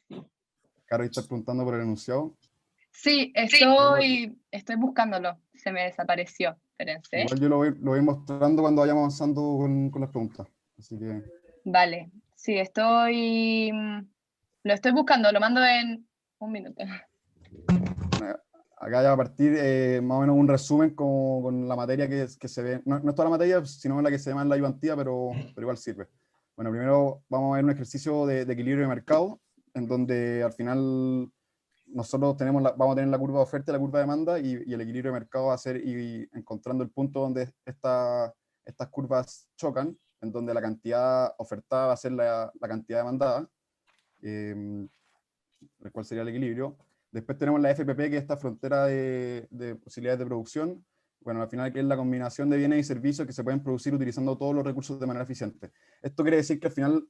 Sí. Caro, ¿estás preguntando por el enunciado? Sí, estoy buscándolo. Se me desapareció. Espérense. Igual yo lo voy mostrando cuando vayamos avanzando con las preguntas. Así que, Vale. Sí, lo estoy buscando, lo mando en un minuto. bueno, acá ya va a partir más o menos un resumen con la materia que se ve. No, no es toda la materia, sino la que se llama en la ayudantía, pero igual sirve. Bueno, primero vamos a ver un ejercicio de equilibrio de mercado, en donde al final nosotros vamos a tener la curva de oferta y la curva de demanda, y el equilibrio de mercado va a ser ir encontrando el punto donde estas curvas chocan, en donde la cantidad ofertada va a ser la cantidad demandada, el cual sería el equilibrio. Después tenemos la FPP, que es esta frontera de posibilidades de producción. Bueno, al final, que es la combinación de bienes y servicios que se pueden producir utilizando todos los recursos de manera eficiente. Esto quiere decir que al final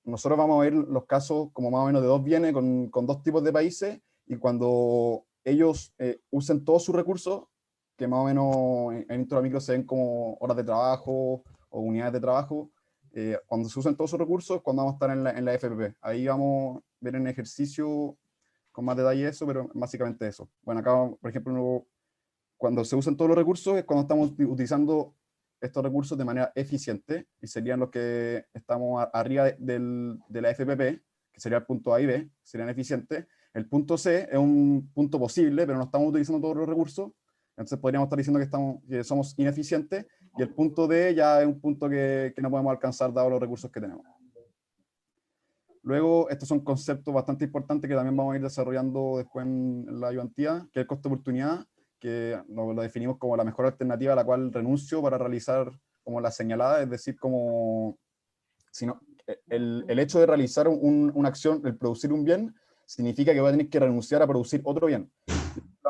nosotros vamos a ver los casos como más o menos de dos bienes con dos tipos de países, y cuando ellos usen todos sus recursos, que más o menos en Intramicro se ven como horas de trabajo o unidades de trabajo, cuando se usen todos sus recursos, cuando vamos a estar en la FPP. Ahí vamos a ver en ejercicio con más detalle eso, pero básicamente eso. Bueno, acá, por ejemplo, cuando se usan todos los recursos es cuando estamos utilizando estos recursos de manera eficiente, y serían los que estamos arriba de la FPP, que sería el punto A y B, serían eficientes. El punto C es un punto posible, pero no estamos utilizando todos los recursos, entonces podríamos estar diciendo que somos ineficientes, y el punto D ya es un punto que no podemos alcanzar dados los recursos que tenemos. Luego, estos son conceptos bastante importantes que también vamos a ir desarrollando después en la ayudantía, que es el costo de oportunidad, que lo definimos como la mejor alternativa a la cual renuncio para realizar como la señalada, es decir, como el hecho de realizar una acción, el producir un bien, significa que voy a tener que renunciar a producir otro bien.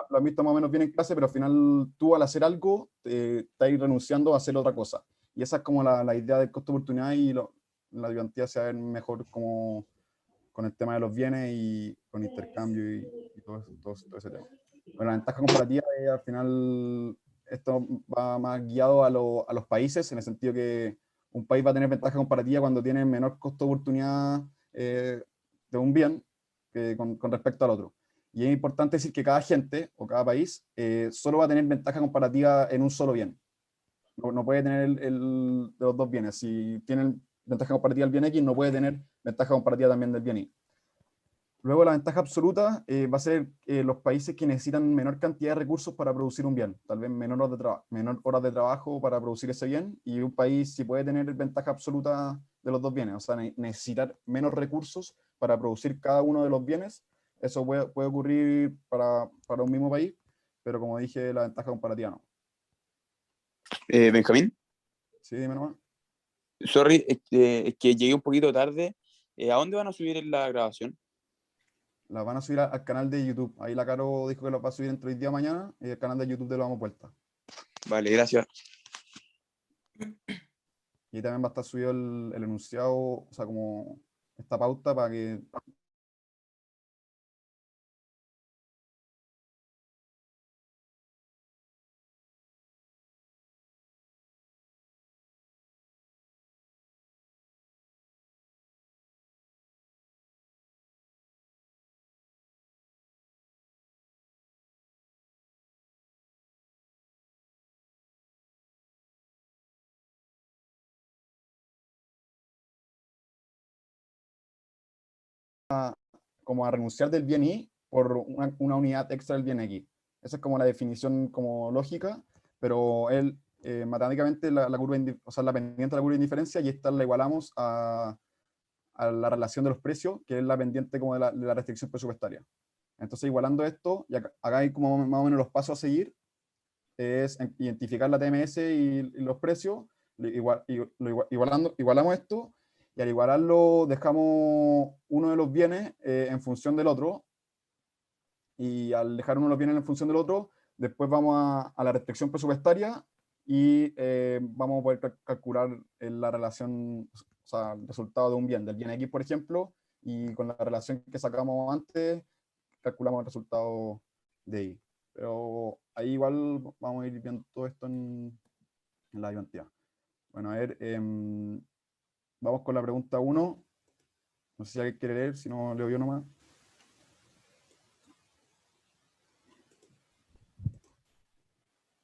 Lo han visto más o menos bien en clase, pero al final tú, al hacer algo, estás renunciando a hacer otra cosa. Y esa es como la idea del costo de oportunidad, y la ayudantía se va a ver mejor como con el tema de los bienes y con intercambio y todo ese tema. Bueno, la ventaja comparativa es, al final, esto va más guiado a los países, en el sentido que un país va a tener ventaja comparativa cuando tiene menor costo de oportunidad de un bien con respecto al otro. Y es importante decir que cada gente o cada país solo va a tener ventaja comparativa en un solo bien. No puede tener de los dos bienes. Si tienen ventaja comparativa del bien X, no puede tener ventaja comparativa también del bien Y. Luego, la ventaja absoluta va a ser los países que necesitan menor cantidad de recursos para producir un bien, tal vez menor horas de trabajo para producir ese bien, y un país sí puede tener ventaja absoluta de los dos bienes, o sea, necesitar menos recursos para producir cada uno de los bienes. Eso puede ocurrir para un mismo país, pero como dije, la ventaja comparativa no. Benjamín, Sí, dime nomás. sorry, es que llegué un poquito tarde. ¿A dónde van a subir la grabación? La van a subir al canal de YouTube. Ahí la Caro dijo que lo va a subir entre hoy día y mañana, y el canal de YouTube de Lo Damos Vuelta. Vale, gracias. Y también va a estar subido el enunciado, o sea, como esta pauta para que... como a renunciar del bien Y por una unidad extra del bien X. Esa es como la definición como lógica, pero matemáticamente la curva, o sea, la pendiente de la curva de indiferencia, y esta la igualamos a la relación de los precios, que es la pendiente como de la restricción presupuestaria. Entonces, igualando esto, y acá hay como más o menos los pasos a seguir, es identificar la TMS y los precios, igualamos esto, y al igualarlo dejamos uno de los bienes en función del otro, y al dejar uno de los bienes en función del otro, después vamos a la restricción presupuestaria, y vamos a poder calcular la relación, o sea, el resultado de un bien, del bien X, por ejemplo, y con la relación que sacamos antes, calculamos el resultado de Y. Pero ahí igual vamos a ir viendo todo esto en la ayudantía. Bueno, a ver, vamos con la pregunta 1. No sé si alguien quiere leer, si no leo yo nomás.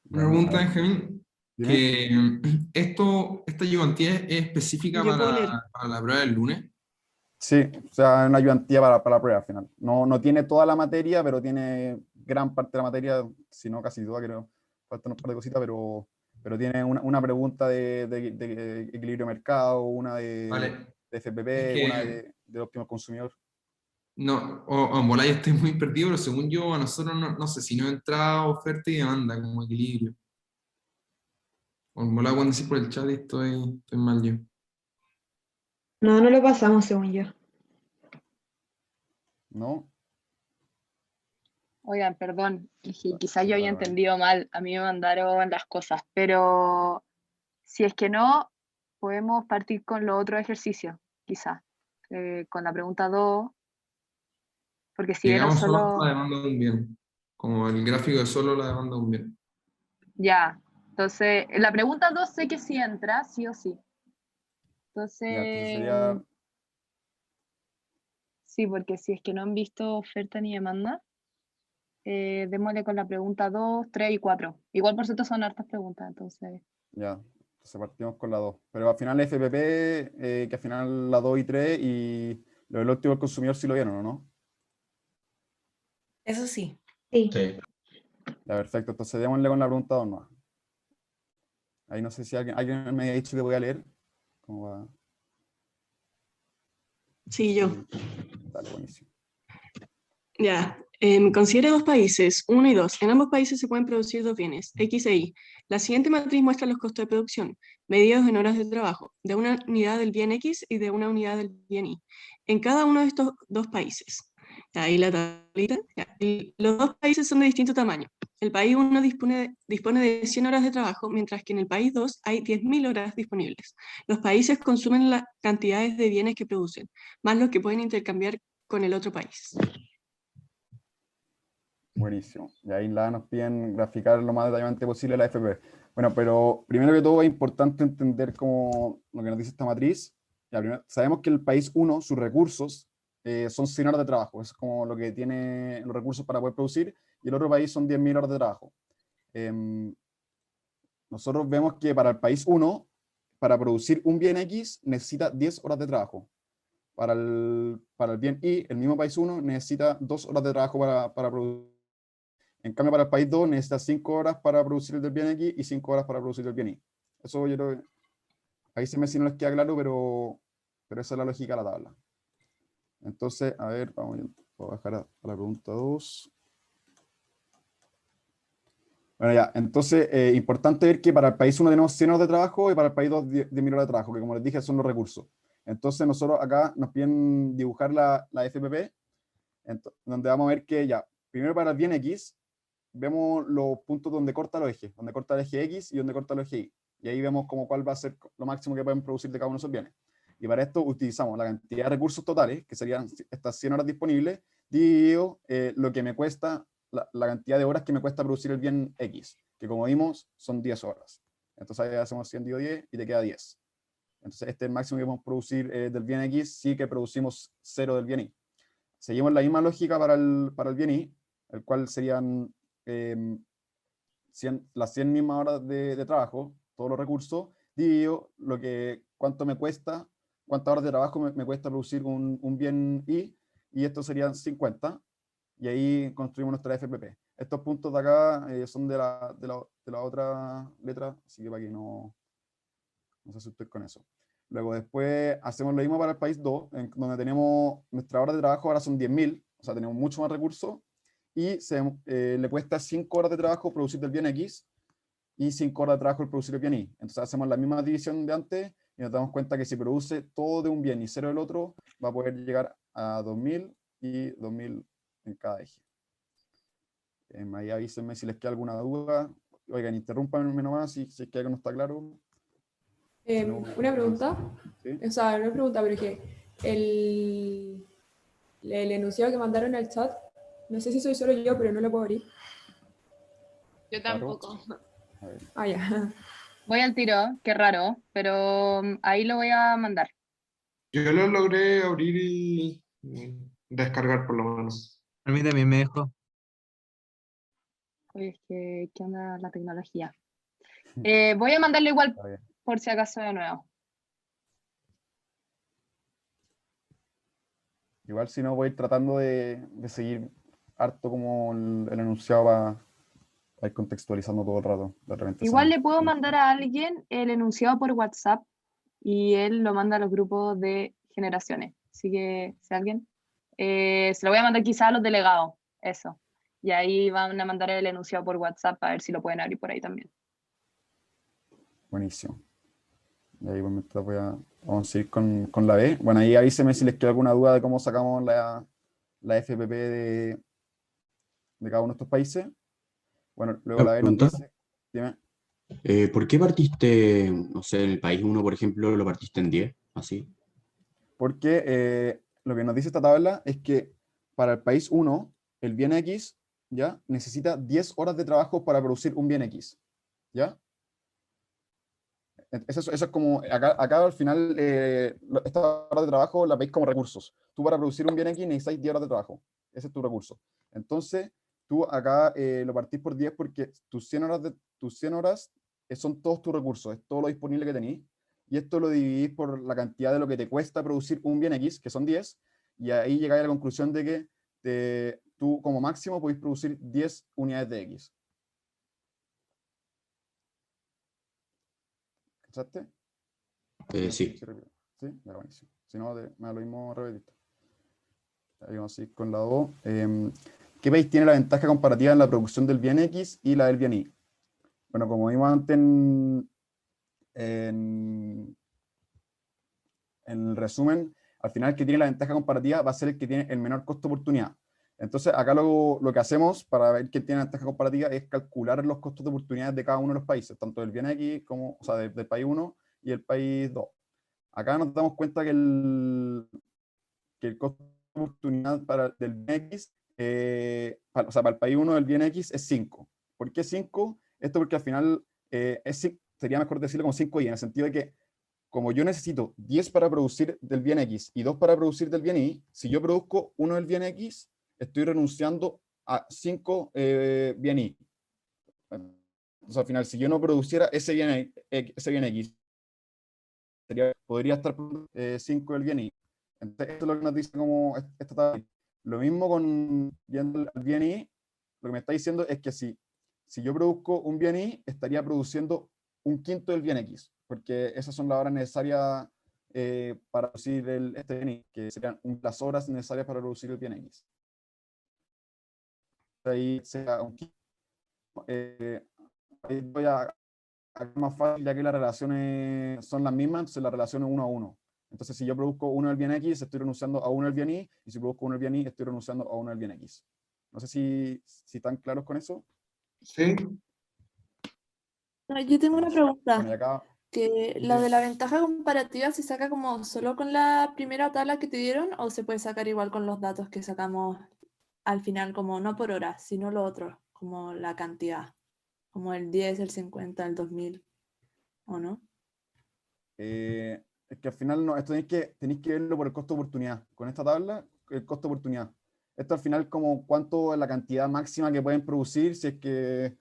Una Ya, a pregunta, ver, Benjamín, dime. que esta ayudantía es específica Yo puedo leer. para la prueba del lunes. Sí, o sea, es una ayudantía para la prueba al final. No tiene toda la materia, pero tiene gran parte de la materia, si no casi toda, creo. Faltan un par de cositas, pero tiene una pregunta de equilibrio de mercado, una Vale, de es FPP, una que de óptimo al consumidor. no, o en bola yo estoy muy perdido, pero según yo, a nosotros no sé si no entra oferta y demanda como equilibrio. O en bola cuando decís por el chat y estoy mal yo. No, no lo pasamos, según yo. ¿No? Oigan, perdón, quizás yo había Vale, vale. entendido mal, a mí me mandaron las cosas, pero si es que no, podemos partir con los otros ejercicios, quizás, con la pregunta 2, porque si era Digamos solo hasta solo, la demanda de un bien, como el gráfico de solo la demanda de un bien. ya, entonces, la pregunta 2 sé que sí entra, sí o sí. Ya, entonces Entonces, sería, sí, porque si es que no han visto oferta ni demanda, démosle con la pregunta 2, 3 y 4. Igual por cierto son hartas preguntas, entonces, ya, entonces partimos con la 2. Pero al final FPP, que al final la 2 y 3 y lo del óptimo al consumidor sí lo vieron, ¿o no? Eso sí. Sí. Sí. Ya, perfecto. Entonces démosle con la pregunta 2 nomás. Ahí no sé si alguien me había dicho que voy a leer. ¿Cómo va? Sí, yo. Sí. Dale, buenísimo. Ya. Considere dos países, 1 y 2. En ambos países se pueden producir dos bienes, X e Y. La siguiente matriz muestra los costos de producción, medidos en horas de trabajo, de una unidad del bien X y de una unidad del bien Y, en cada uno de estos dos países. Ahí la tablita. Ya. Y los dos países son de distinto tamaño. El país 1 dispone de 100 horas de trabajo, mientras que en el país 2 hay 10.000 horas disponibles. Los países consumen las cantidades de bienes que producen, más los que pueden intercambiar con el otro país. Buenísimo. Y ahí nos piden graficar lo más detalladamente posible la FP. Bueno, pero primero que todo es importante entender cómo lo que nos dice esta matriz. Ya, primero, sabemos que el país 1, sus recursos, son 100 horas de trabajo. Es como lo que tiene los recursos para poder producir. Y el otro país son 10.000 horas de trabajo. Em, Nosotros vemos que para el país 1, para producir un bien X, necesita 10 horas de trabajo. Para el bien Y, el mismo país 1 necesita 2 horas de trabajo para producir. En cambio, para el país 2 necesita 5 horas para producir el del bien X y 5 horas para producir el bien Y. Eso yo creo que ahí se me si no les queda claro, pero esa es la lógica de la tabla. Entonces, a ver, voy a bajar a la pregunta 2. Bueno, ya, entonces, importante ver que para el país 1 tenemos 100 horas de trabajo y para el país 2 10.000 horas de trabajo, que como les dije son los recursos. Entonces, nosotros acá nos piden dibujar la FPP, donde vamos a ver que ya, primero para el bien X, vemos los puntos donde corta los ejes, donde corta el eje X y donde corta el eje Y. Y ahí vemos como cuál va a ser lo máximo que pueden producir de cada uno de esos bienes. Y para esto utilizamos la cantidad de recursos totales, que serían estas 100 horas disponibles, dividido lo que me cuesta, la cantidad de horas que me cuesta producir el bien X, que como vimos son 10 horas. Entonces ahí hacemos 100 dividido 10 y te queda 10. Entonces este es el máximo que podemos producir del bien X, sí que producimos 0 del bien Y. Seguimos la misma lógica para el bien Y, el cual serían las 100 mismas horas de trabajo, todos los recursos, dividido cuánto me cuesta, cuántas horas de trabajo me cuesta producir un bien y estos serían 50, y ahí construimos nuestra FPP. Estos puntos de acá son de la otra letra, así que para que no se asusten con eso. Luego después hacemos lo mismo para el país 2, donde tenemos nuestra hora de trabajo ahora son 10.000, o sea, tenemos mucho más recursos, y le cuesta 5 horas de trabajo producir el bien X y 5 horas de trabajo el producir el bien Y. Entonces hacemos la misma división de antes y nos damos cuenta que si produce todo de un bien y cero del otro, va a poder llegar a 2.000 y 2.000 en cada eje. Ahí avísenme si les queda alguna duda. Oigan, interrúmpanme nomás si es que algo no está claro. Si no, Una pregunta, ¿sí? o sea, no es pregunta, pero es que el enunciado que mandaron al chat, no sé si soy solo yo, pero no lo puedo abrir. yo Claro. tampoco. A ver. Ah, ya. Voy al tiro, qué raro, pero ahí lo voy a mandar. Yo lo logré abrir y descargar por lo menos. A mí también me dejó. Oye, es que, ¿qué onda la tecnología? Voy a mandarlo igual Está bien. por si acaso de nuevo. Igual si no, voy a ir tratando de seguir harto como el enunciado para ir contextualizando todo el rato. De repente Igual le puedo mandar a alguien el enunciado por WhatsApp y él lo manda a los grupos de generaciones. Así que, si alguien, se lo voy a mandar quizá a los delegados, eso. Y ahí van a mandar el enunciado por WhatsApp a ver si lo pueden abrir por ahí también. Buenísimo. Y ahí igualmente vamos a seguir con la B. Bueno, ahí avíseme si les queda alguna duda de cómo sacamos la FPP de cada uno de estos países. Bueno, luego la B nos Pregunta, dice, dime, ¿por qué partiste, no sé, en el país uno, por ejemplo, lo partiste en 10, así? porque lo que nos dice esta tabla es que para el país 1, el bien X, ¿ya? Necesita 10 horas de trabajo para producir un bien X, ¿ya? Eso es como, acá al final, estas horas de trabajo las veis como recursos. Tú para producir un bien X necesitas 10 horas de trabajo. Ese es tu recurso. Entonces, tú acá lo partís por 10 porque tus 100 horas son todos tus recursos, es todo lo disponible que tenéis. Y esto lo dividís por la cantidad de lo que te cuesta producir un bien X, que son 10, y ahí llegáis a la conclusión de que tú como máximo podéis producir 10 unidades de X. ¿Cachaste? Sí. ¿Sí? Ya, buenísimo. Si no, me da lo mismo repetir. Ahí vamos a ir con la 2. ¿Qué país tiene la ventaja comparativa en la producción del bien X y la del bien Y? Bueno, como vimos antes en el resumen, al final el que tiene la ventaja comparativa va a ser el que tiene el menor costo de oportunidad. Entonces, acá lo que hacemos para ver quién tiene la ventaja comparativa es calcular los costos de oportunidad de cada uno de los países, tanto del bien X como, o sea, del país 1 y el país 2. Acá nos damos cuenta que el costo de oportunidad del bien X, o sea, para el país 1 del bien X es 5. ¿Por qué 5? Esto porque al final sería mejor decirlo como 5 y en el sentido de que como yo necesito 10 para producir del bien X y 2 para producir del bien Y, si yo produzco uno del bien X, estoy renunciando a 5 bien Y. Entonces, al final, si yo no produciera ese bien X, podría estar 5 del bien Y. Entonces, esto es lo que nos dice como esta tabla. Lo mismo con viendo el bien Y, lo que me está diciendo es que si yo produzco un bien Y, estaría produciendo un quinto del bien X, porque esas son las horas necesarias para producir este bien Y, que serían las horas necesarias para producir el bien X. Ahí sea un quinto. Ahí voy a más fácil, ya que las relaciones son las mismas, entonces la relación es 1 a 1. Entonces, si yo produzco 1 del bien X, estoy renunciando a 1 del bien Y, y si produzco 1 del bien Y, estoy renunciando a 1 del bien X. No sé si están claros con eso. Sí. No, yo tengo una pregunta, Bueno, y acá, que lo de la ventaja comparativa se saca como solo con la primera tabla que te dieron o se puede sacar igual con los datos que sacamos al final, como no por hora, sino lo otro, como la cantidad, como el 10, el 50, el 2000, ¿o no? es que al final no, esto tenéis que verlo por el costo de oportunidad. Con esta tabla, el costo de oportunidad. Esto al final como cuánto es la cantidad máxima que pueden producir si es que,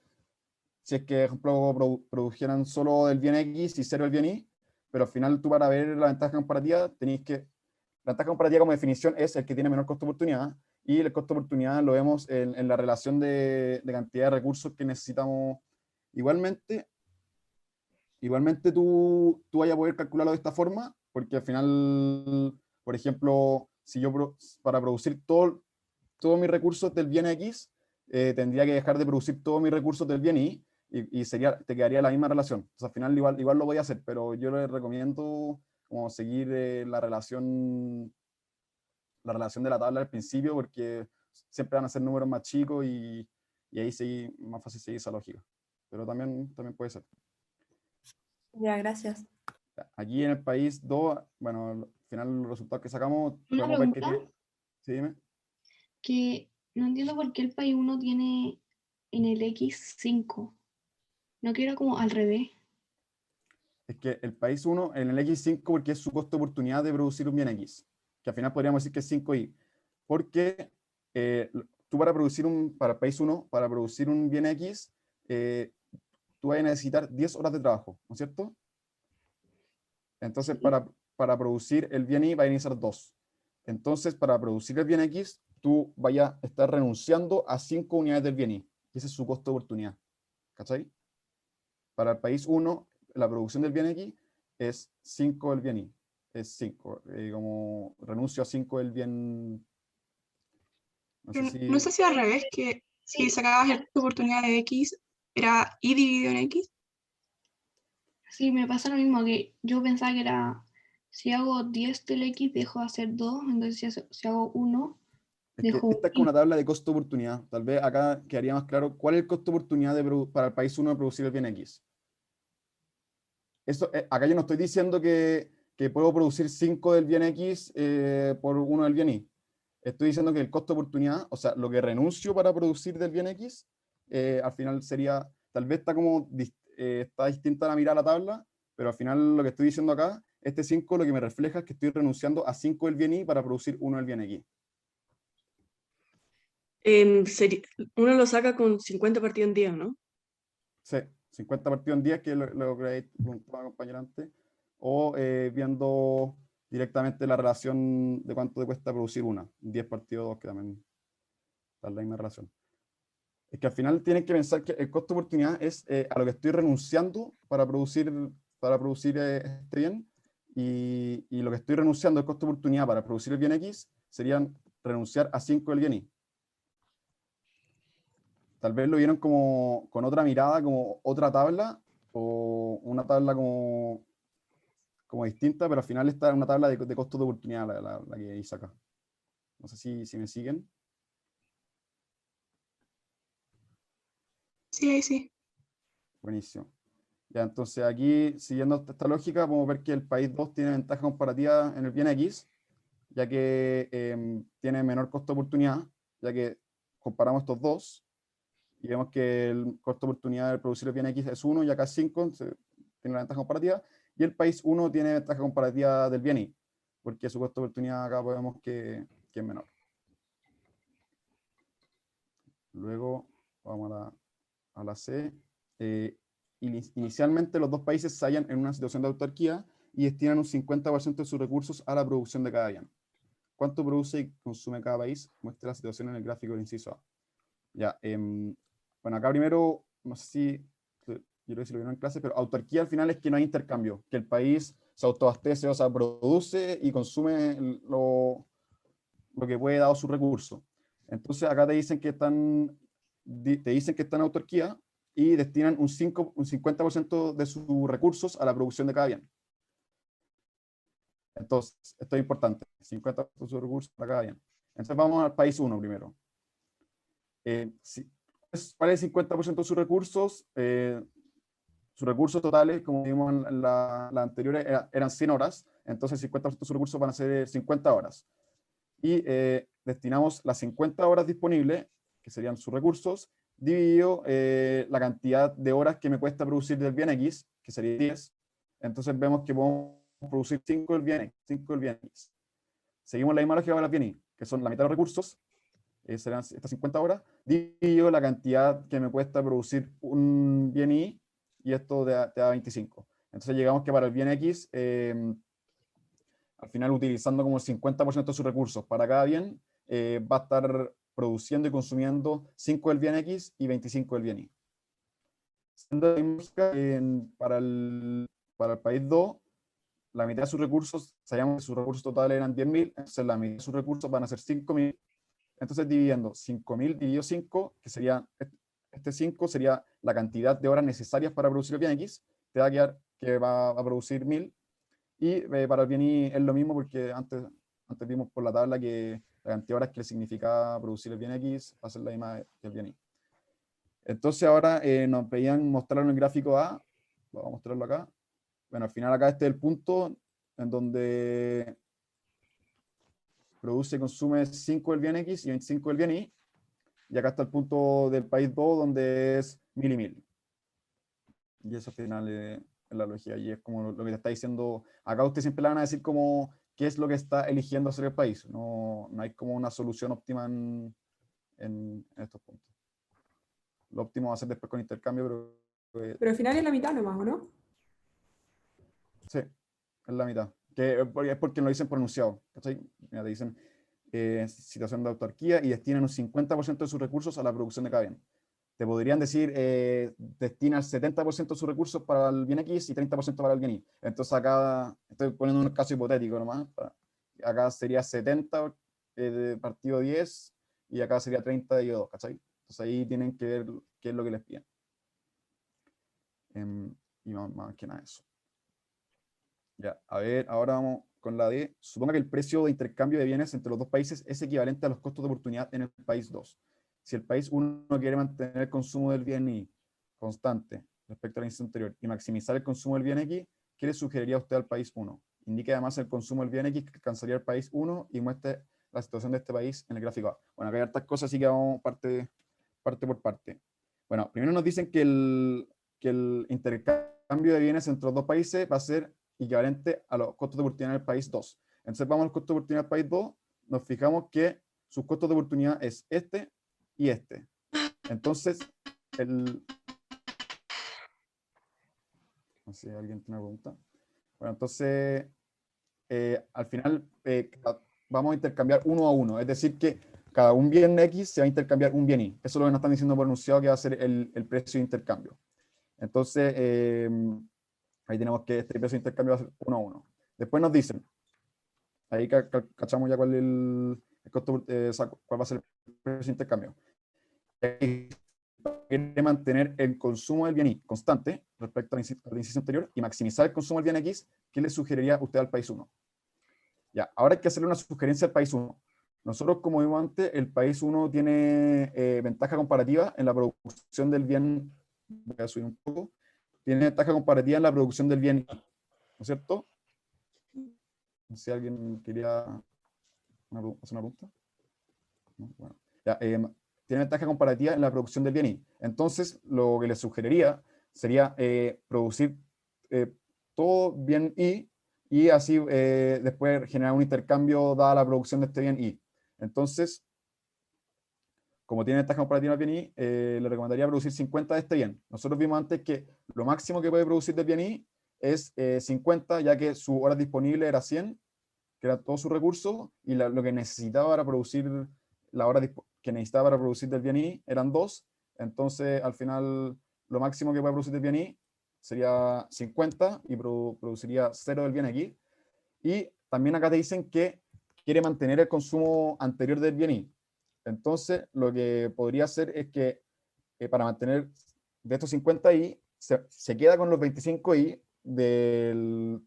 por ejemplo, produjeran solo del bien X y cero del bien Y, pero al final tú para ver la ventaja comparativa la ventaja comparativa como definición es el que tiene menor costo de oportunidad, y el costo de oportunidad lo vemos en la relación de cantidad de recursos que necesitamos. Igualmente tú vayas a poder calcularlo de esta forma, porque al final, por ejemplo, si yo para producir todos mis recursos del bien X, tendría que dejar de producir todos mis recursos del bien Y, y te quedaría la misma relación. Entonces, al final igual lo voy a hacer, pero yo les recomiendo como seguir la relación de la tabla al principio, porque siempre van a ser números más chicos y ahí sí, más fácil seguir esa lógica. Pero también puede ser. Ya, gracias. Aquí en el país 2, bueno, al final los resultados que sacamos, Una podemos ver que pregunta tiene. Sí, dime. que no entiendo por qué el país 1 tiene en el X 5. ¿No que era como al revés? Es que el país 1 en el X5 porque es su costo de oportunidad de producir un bien X, que al final podríamos decir que es 5i, porque tú para el país 1, para producir un bien X, tú vas a necesitar 10 horas de trabajo, ¿no es cierto? Entonces, Sí. para producir el bien Y va a necesitar 2. Entonces, para producir el bien X, tú vayas a estar renunciando a 5 unidades del bien Y. Y ese es su costo de oportunidad. ¿Cachai? Para el país 1, la producción del bien X es 5 del bien Y. Es 5. Como renuncio a 5 del bien... No sé No si... sé si al revés, que si sacabas tu oportunidad de X, era Y dividido en X. Sí, me pasa lo mismo, que yo pensaba que era, si hago 10 del X, dejo de hacer 2, entonces si hago 1, Es que dejo esta es como una tabla de costo de oportunidad. Tal vez acá quedaría más claro cuál es el costo de oportunidad para el país 1 de producir el bien X. Eso, acá yo no estoy diciendo que puedo producir 5 del bien X por 1 del bien Y. Estoy diciendo que el costo de oportunidad, o sea, lo que renuncio para producir del bien X, al final sería, tal vez está distinta la mirada a la tabla, pero al final lo que estoy diciendo acá, este 5 lo que me refleja es que estoy renunciando a 5 del bien Y para producir 1 del bien X. Uno lo saca con 50 partidos en día, ¿no? Sí, 50 partidos en 10, que es lo que preguntaba mi compañero antes, o viendo directamente la relación de cuánto te cuesta producir una, 10 partidos, que también está en la misma relación. Es que al final tienes que pensar que el costo de oportunidad es a lo que estoy renunciando para producir este bien, y lo que estoy renunciando al costo de oportunidad para producir el bien X serían renunciar a 5 del bien Y. Tal vez lo vieron como con otra mirada, como otra tabla, o una tabla como distinta, pero al final está en una tabla de costos de oportunidad la que hice acá. No sé si me siguen. Sí, ahí sí. Buenísimo. Ya, entonces aquí, siguiendo esta lógica, podemos ver que el país 2 tiene ventaja comparativa en el bien X, ya que tiene menor costo de oportunidad, ya que comparamos estos dos, y vemos que el costo de oportunidad de producir el bien X es 1 y acá es 5, tiene la ventaja comparativa, y el país 1 tiene ventaja comparativa del bien Y, porque su costo de oportunidad acá podemos que es menor. Luego vamos a la C. Inicialmente los dos países se hallan en una situación de autarquía y destinan un 50% de sus recursos a la producción de cada bien. ¿Cuánto produce y consume cada país? Muestra la situación en el gráfico del inciso A. Ya, bueno, acá primero, no sé si, yo creo que si lo vieron en clase, pero autarquía al final es que no hay intercambio, que el país se autoabastece, o sea, produce y consume lo que puede dado sus recursos. Entonces acá te dicen que están en autarquía y destinan un 50% de sus recursos a la producción de cada bien. Entonces, esto es importante, 50% de sus recursos para cada bien. Entonces vamos al país 1 primero. ¿Cuál es el 50% de sus recursos? Sus recursos totales, como vimos en la anterior, eran 100 horas, entonces el 50% de sus recursos van a ser 50 horas. Y destinamos las 50 horas disponibles, que serían sus recursos, dividido la cantidad de horas que me cuesta producir del bien X, que sería 10. Entonces vemos que podemos producir 5 del bien X, 5 del bien X. Seguimos la misma lógica para el bien Y, que son la mitad de los recursos, serán estas 50 horas, dividido la cantidad que me cuesta producir un bien Y, y esto te da 25. Entonces llegamos que para el bien X, al final utilizando como el 50% de sus recursos para cada bien, va a estar produciendo y consumiendo 5 del bien X y 25 del bien Y. Para el país 2, la mitad de sus recursos, sabíamos que sus recursos totales eran 10.000, entonces la mitad de sus recursos van a ser 5.000. Entonces dividiendo 5.000 dividido 5, que sería, este 5 sería la cantidad de horas necesarias para producir el bien X, te va a quedar que va a producir 1.000. Y para el bien Y es lo mismo, porque antes vimos por la tabla que la cantidad de horas que le significaba producir el bien X va a ser la misma que el bien Y. Entonces ahora nos pedían mostrarlo en el gráfico A, vamos a mostrarlo acá. Bueno, al final acá este es el punto en donde produce y consume 5 del bien X y 25 del bien Y, y acá está el punto del país 2 donde es 1.000 y 1.000. Y eso al final en la lógica, y es como lo que te está diciendo, acá usted siempre le van a decir como qué es lo que está eligiendo hacer el país, no hay como una solución óptima en estos puntos. Lo óptimo va a ser después con intercambio, Pero al final es la mitad nomás, ¿o no? sí, es la mitad. Que es porque lo dicen pronunciado. ¿Cachai? Mira, te dicen situación de autarquía y destinan un 50% de sus recursos a la producción de cada bien. Te podrían decir, destina el 70% de sus recursos para el bien X y 30% para el bien Y. Entonces acá, estoy poniendo un caso hipotético nomás, acá sería 70 partido 10 y acá sería 30 dividido 2, ¿cachai? Entonces ahí tienen que ver qué es lo que les piden. Y más que nada eso. Ya, a ver, ahora vamos con la D. Suponga que el precio de intercambio de bienes entre los dos países es equivalente a los costos de oportunidad en el país 2. Si el país 1 quiere mantener el consumo del bien Y constante respecto a la instancia anterior y maximizar el consumo del bien X, ¿qué le sugeriría usted al país 1? Indique además el consumo del bien X que alcanzaría el país 1 y muestre la situación de este país en el gráfico A. Bueno, acá hay hartas cosas, así que vamos parte por parte. Bueno, primero nos dicen que el intercambio de bienes entre los dos países va a ser equivalente a los costos de oportunidad en el país 2. Entonces vamos al costo de oportunidad del país 2, nos fijamos que sus costos de oportunidad es este y este. Entonces, no sé si alguien tiene una pregunta. Bueno, entonces, al final vamos a intercambiar uno a uno, es decir que cada un bien X se va a intercambiar un bien Y. Eso es lo que nos están diciendo por enunciado que va a ser el precio de intercambio. Entonces, ahí tenemos que este precio de intercambio va a ser 1 a 1. Después nos dicen, ahí cachamos ya cuál es el costo, cuál va a ser el precio de intercambio. Quiere mantener el consumo del bien Y constante respecto al inciso anterior y maximizar el consumo del bien X, ¿qué le sugeriría usted al país 1? Ya, ahora hay que hacerle una sugerencia al país 1. Nosotros, como vimos antes, el país 1 tiene ventaja comparativa en la producción del bien. Voy a subir un poco. Tiene ventaja comparativa en la producción del bien, ¿no es cierto? No sé si alguien quería hacer una pregunta. ¿No? Bueno, ya, tiene ventaja comparativa en la producción del bien Y. Entonces, lo que les sugeriría sería producir todo bien y así después generar un intercambio dada la producción de este bien Y. Entonces, como tiene ventaja comparativa en el bien Y, le recomendaría producir 50 de este bien. Nosotros vimos antes que lo máximo que puede producir del bien Y es 50, ya que su hora disponible era 100, que era todo su recurso, y lo que necesitaba para producir, la hora que necesitaba para producir del bien Y eran 2, entonces al final lo máximo que puede producir del bien Y sería 50 y produciría 0 del bien X. Y también acá te dicen que quiere mantener el consumo anterior del bien Y. Entonces, lo que podría hacer es que para mantener de estos 50i, se queda con los 25i del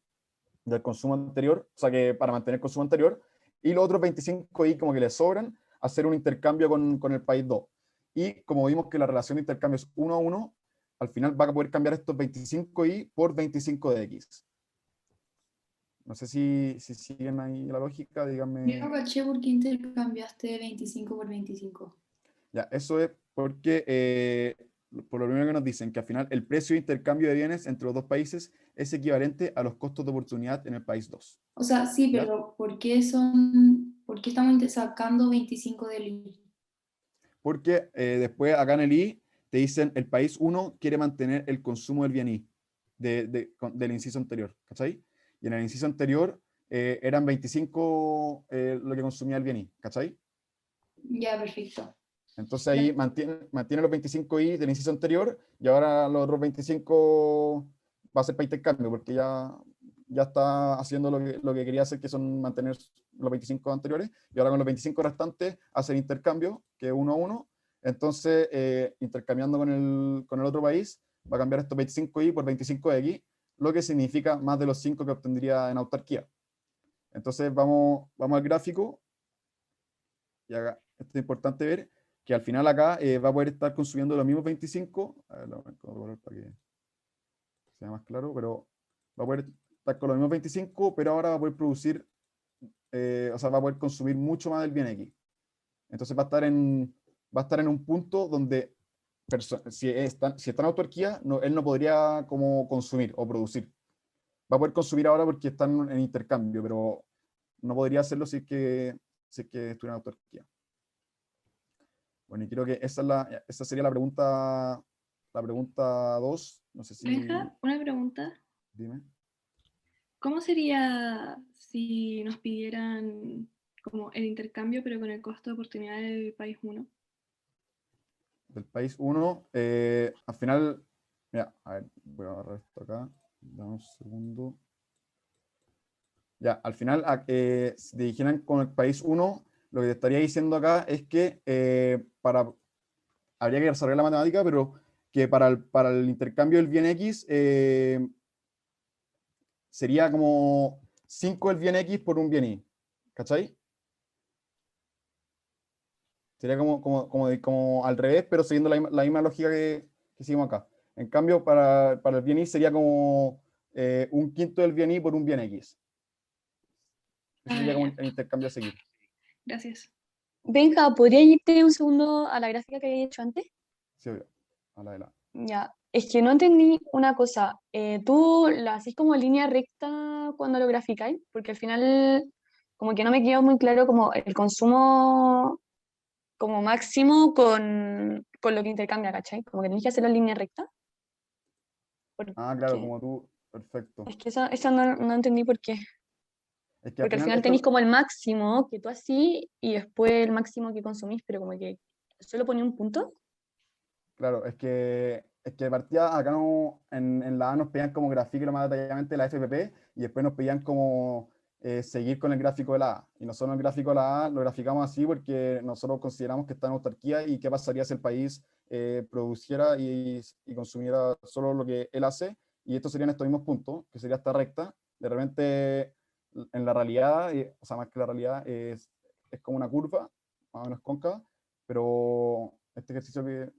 consumo anterior, o sea que para mantener el consumo anterior, y los otros 25i como que le sobran, hacer un intercambio con el país 2. Y como vimos que la relación de intercambio es 1 a 1, al final va a poder cambiar estos 25i por 25 de x. No sé si siguen ahí la lógica, díganme. Yo no caché por qué intercambiaste 25 por 25. Ya, eso es porque, por lo primero que nos dicen, que al final el precio de intercambio de bienes entre los dos países es equivalente a los costos de oportunidad en el país 2. O sea, sí, ¿Ya? pero ¿por qué estamos sacando 25 del I? Porque después acá en el I te dicen el país 1 quiere mantener el consumo del bien I del inciso anterior, ¿cachai? Y en el inciso anterior eran 25 lo que consumía el bien I, ¿cachai? Ya, perfecto. Entonces ahí mantiene los 25i del inciso anterior y ahora los otros 25 va a ser para intercambio porque ya está haciendo lo que quería hacer, que son mantener los 25 anteriores, y ahora con los 25 restantes hacer intercambio, que es 1 a 1. Entonces, intercambiando con el otro país, va a cambiar estos 25i por 25x, lo que significa más de los 5 que obtendría en autarquía. Entonces, vamos al gráfico, y acá, esto es importante ver, que al final acá va a poder estar consumiendo los mismos 25, a ver, lo voy a poner para que sea más claro, pero va a poder estar con los mismos 25, pero ahora va a poder producir, o sea, va a poder consumir mucho más del bien X. Entonces va a estar en un punto donde si está en autarquía, él no podría como consumir o producir. Va a poder consumir ahora porque están en intercambio, pero no podría hacerlo si es que estuviera en autarquía. Bueno, y creo que esa sería la pregunta 2. No sé si... Benja, una pregunta. Dime. ¿Cómo sería si nos pidieran como el intercambio, pero con el costo de oportunidad del país 1? Del país 1, al final, mira, a ver, voy a agarrar esto acá, dame un segundo. Ya, al final, si te dijeran con el país 1, lo que te estaría diciendo acá es que habría que desarrollar la matemática, pero que para el intercambio del bien X sería como 5 el bien X por un bien Y, ¿cachai? Sería como al revés, pero siguiendo la misma lógica que seguimos acá. En cambio, para el bien Y sería como un quinto del bien Y por un bien X. Ese sería como el intercambio a seguir. Gracias. Benja, ¿podría irte un segundo a la gráfica que había hecho antes? Sí, obvio. A la de la. Ya, es que no entendí una cosa. ¿Tú la hacís como línea recta cuando lo graficáis? Porque al final como que no me quedó muy claro como el consumo como máximo con lo que intercambia, ¿cachai? Como que tenés que hacerlo en línea recta. Ah, claro, Porque como tú. Perfecto. es que eso no entendí por qué. Es que Porque al final esto, tenéis como el máximo que tú hacís y después el máximo que consumís, pero como que solo ponía un punto. claro, es que de partida acá no, en la A nos pedían como graficarlo más detalladamente la FPP y después nos pedían como seguir con el gráfico de la A. Y nosotros el gráfico de la A lo graficamos así porque nosotros consideramos que está en autarquía y qué pasaría si el país produciera y consumiera solo lo que él hace. Y estos serían estos mismos puntos, que sería esta recta. De repente, en la realidad, o sea, más que la realidad, es como una curva, más o menos cóncava, pero este ejercicio que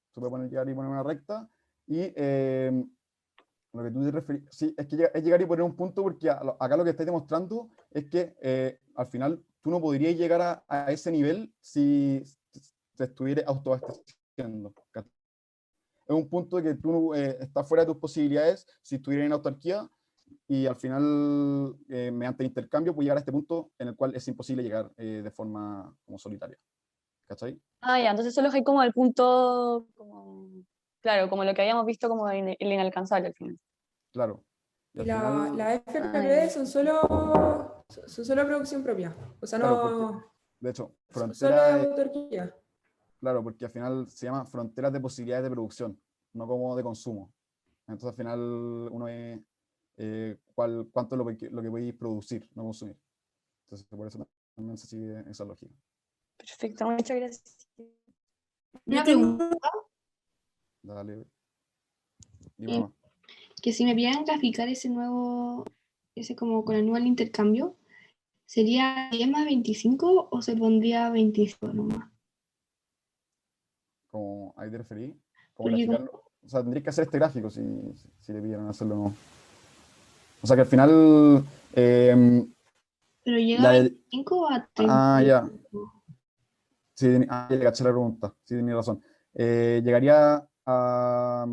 se puede poner llegar y poner una recta, y lo que tú te referís, sí, es que es llegar y poner un punto, porque acá lo que estáis demostrando es que al final tú no podrías llegar a ese nivel si te estuviera autoabasteciendo. Es un punto de que tú estás fuera de tus posibilidades si estuvieras en autarquía, y al final, mediante el intercambio, puedes llegar a este punto en el cual es imposible llegar de forma como solitaria. ¿Cachai? Ah, ya, entonces solo hay como el punto, como, claro, como lo que habíamos visto como el inalcanzable al final. Claro. Y Y al final, la Ah, FPP ya. son solo producción propia. O sea, claro, porque no. de hecho, Solo de frontera, autarquía. claro, porque al final se llama fronteras de posibilidades de producción, no como de consumo. Entonces al final uno es cuánto es lo que podéis producir, no consumir. Entonces por eso también se sigue esa lógica. Perfecto, muchas gracias. Una pregunta, Dale, dime eh, nomás. que si me pidieran graficar ese como con el nuevo intercambio, ¿sería 10 más 25 o se pondría 25 nomás? Como ahí te referí, como Porque graficarlo. O sea, tendrías que hacer este gráfico si le pidieran hacerlo o no. O sea que al final, pero llega a la del... 25 o a Ah, ya. 35. Sí, ya caché la pregunta. Sí, tenía razón. Llegaría a...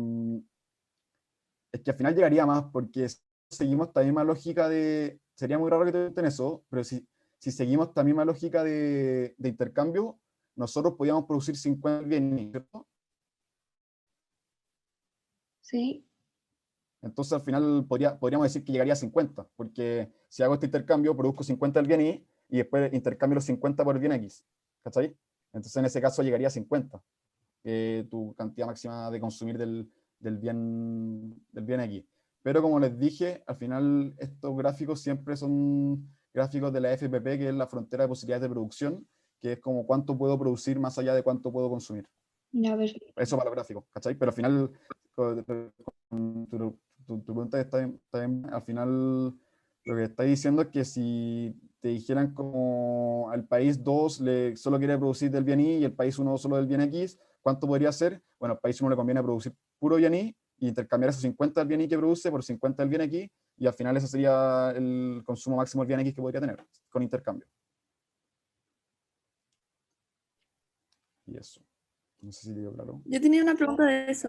Es que al final llegaría más, porque si seguimos esta misma lógica de... Sería muy raro que te pregunten eso, pero si seguimos esta misma lógica de intercambio, nosotros podíamos producir 50 bienes, ¿cierto? Sí, Entonces al final podríamos decir que llegaría a 50, porque si hago este intercambio, produzco 50 del bien y después intercambio los 50 por el bien X, ¿cachai? Entonces en ese caso llegaría a 50, tu cantidad máxima de consumir del bien X. Pero como les dije, al final estos gráficos siempre son gráficos de la FPP, que es la frontera de posibilidades de producción, que es como cuánto puedo producir más allá de cuánto puedo consumir. ya ver. Eso para los gráficos, ¿cachai? Pero al final, tu pregunta está bien. Al final lo que está diciendo es que si te dijeran como al país 2 solo quiere producir del bien Y y el país 1 solo del bien X, ¿cuánto podría ser? Bueno, al país 1 le conviene producir puro bien Y y intercambiar esos 50 del bien Y que produce por 50 del bien X, y al final ese sería el consumo máximo del bien X que podría tener con intercambio. Y eso. No sé si te digo claro. Yo tenía una pregunta de eso.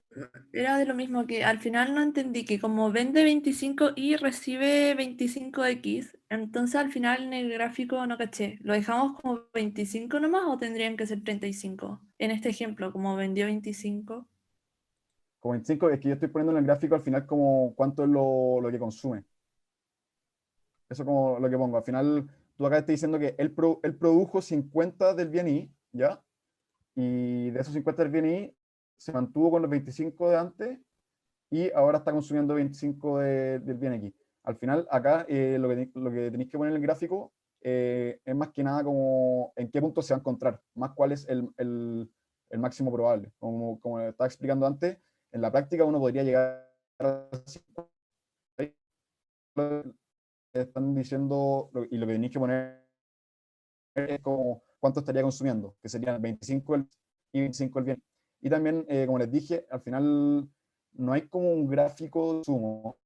Era de lo mismo, que al final no entendí que como vende 25 y recibe 25X, entonces al final en el gráfico no caché. ¿Lo dejamos como 25 nomás o tendrían que ser 35? En este ejemplo, como vendió 25. Como 25, es que yo estoy poniendo en el gráfico al final como cuánto es lo que consume. Eso como lo que pongo. Al final, tú acá estás diciendo que él produjo 50 del bien I, ¿ya? Y de esos 50 del bien I, se mantuvo con los 25 de antes y ahora está consumiendo 25 del bien X. Al final, acá lo que tenéis que poner en el gráfico es más que nada como en qué punto se va a encontrar, más cuál es el máximo probable. Como estaba explicando antes, en la práctica uno podría llegar a 50, están diciendo, y lo que tenéis que poner es como cuánto estaría consumiendo, que serían 25 y 25 el bien. Y también, como les dije, al final no hay como un gráfico de consumo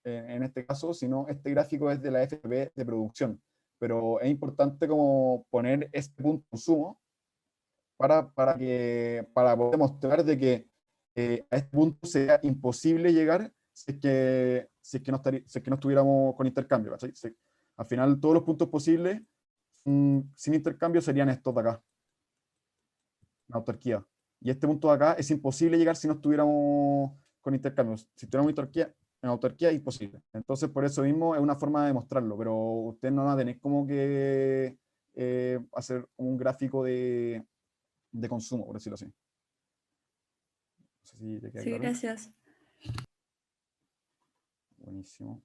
en este caso, sino este gráfico es de la FP de producción. Pero es importante como poner este punto de consumo para poder demostrar de que a este punto sería imposible llegar si es que no estuviéramos con intercambio. ¿Cachai? Al final todos los puntos posibles sin intercambio serían estos de acá, la autarquía. Y este punto de acá es imposible llegar si no estuviéramos con intercambios. Si tuviéramos en autarquía, es imposible. Entonces, por eso mismo es una forma de demostrarlo, pero ustedes no van a tener como que hacer un gráfico de consumo, por decirlo así. No sé si te queda Sí, claro. gracias. Buenísimo.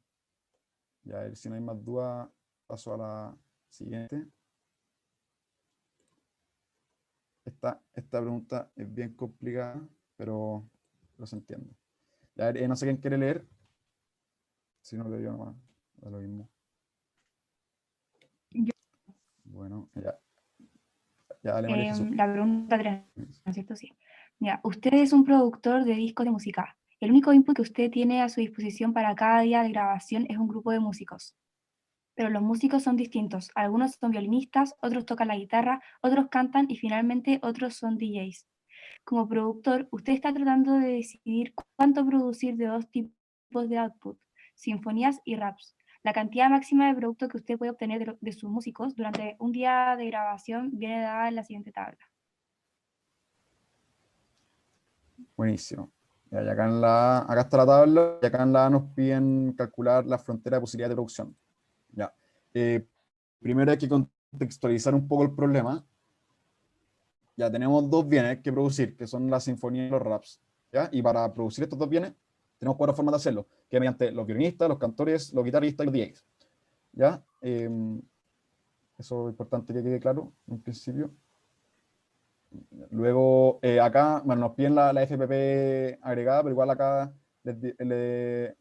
Ya, a ver si no hay más dudas, paso a la siguiente. Esta pregunta es bien complicada, pero se entiende. A ver, no sé quién quiere leer. Si no, le digo nomás, da lo mismo. Bueno, ya. Ya, dale, María Jesús. La pregunta 3, ¿no es cierto? Sí. Ya, usted es un productor de discos de música. El único input que usted tiene a su disposición para cada día de grabación es un grupo de músicos. Pero los músicos son distintos. Algunos son violinistas, otros tocan la guitarra, otros cantan y finalmente otros son DJs. Como productor, usted está tratando de decidir cuánto producir de dos tipos de output, sinfonías y raps. La cantidad máxima de producto que usted puede obtener de sus músicos durante un día de grabación viene dada en la siguiente tabla. Buenísimo. Ya, y acá está la tabla, y acá en la A nos piden calcular la frontera de posibilidad de producción. Ya. Primero hay que contextualizar un poco el problema. Ya tenemos dos bienes que producir, que son la sinfonía y los raps. ¿Ya? Y para producir estos dos bienes, tenemos 4 formas de hacerlo, que es mediante los violinistas, los cantores, los guitarristas y los DJs. ¿Ya? Eso es importante que quede claro en principio. Luego, acá, bueno, nos piden la FPP agregada, pero igual acá les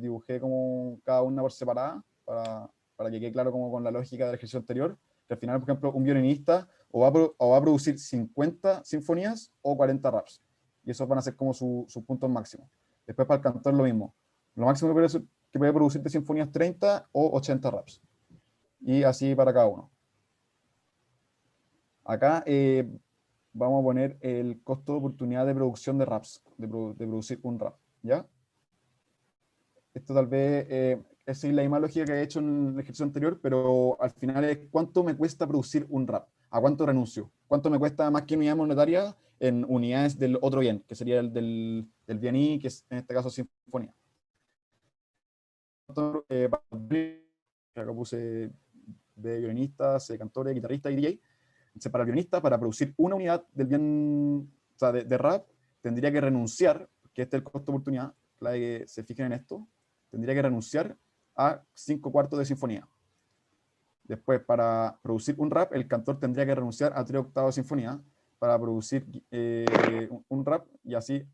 dibujé como cada una por separada, para que quede claro como con la lógica del ejercicio anterior. Que al final, por ejemplo, un violinista o va a producir 50 sinfonías o 40 raps. Y esos van a ser como sus puntos máximos. Después para el cantor lo mismo. Lo máximo que puede producir de sinfonías 30 o 80 raps. Y así para cada uno. Acá vamos a poner el costo de oportunidad de producción de raps, de producir un rap, ¿ya? Esto tal vez es la misma lógica que he hecho en el ejercicio anterior, pero al final es cuánto me cuesta producir un rap, a cuánto renuncio, cuánto me cuesta más que unidad monetaria en unidades del otro bien, que sería el del bien I, que es en este caso sinfonía. Acá puse de violinistas, cantores, guitarristas y DJ. Para el violinista, para producir una unidad del bien, o sea, de rap, tendría que renunciar, que este es el costo de oportunidad, clave que se fijen en esto, tendría que renunciar a 5/4 de sinfonía. Después, para producir un rap, el cantor tendría que renunciar a 3/8 de sinfonía para producir un rap, y así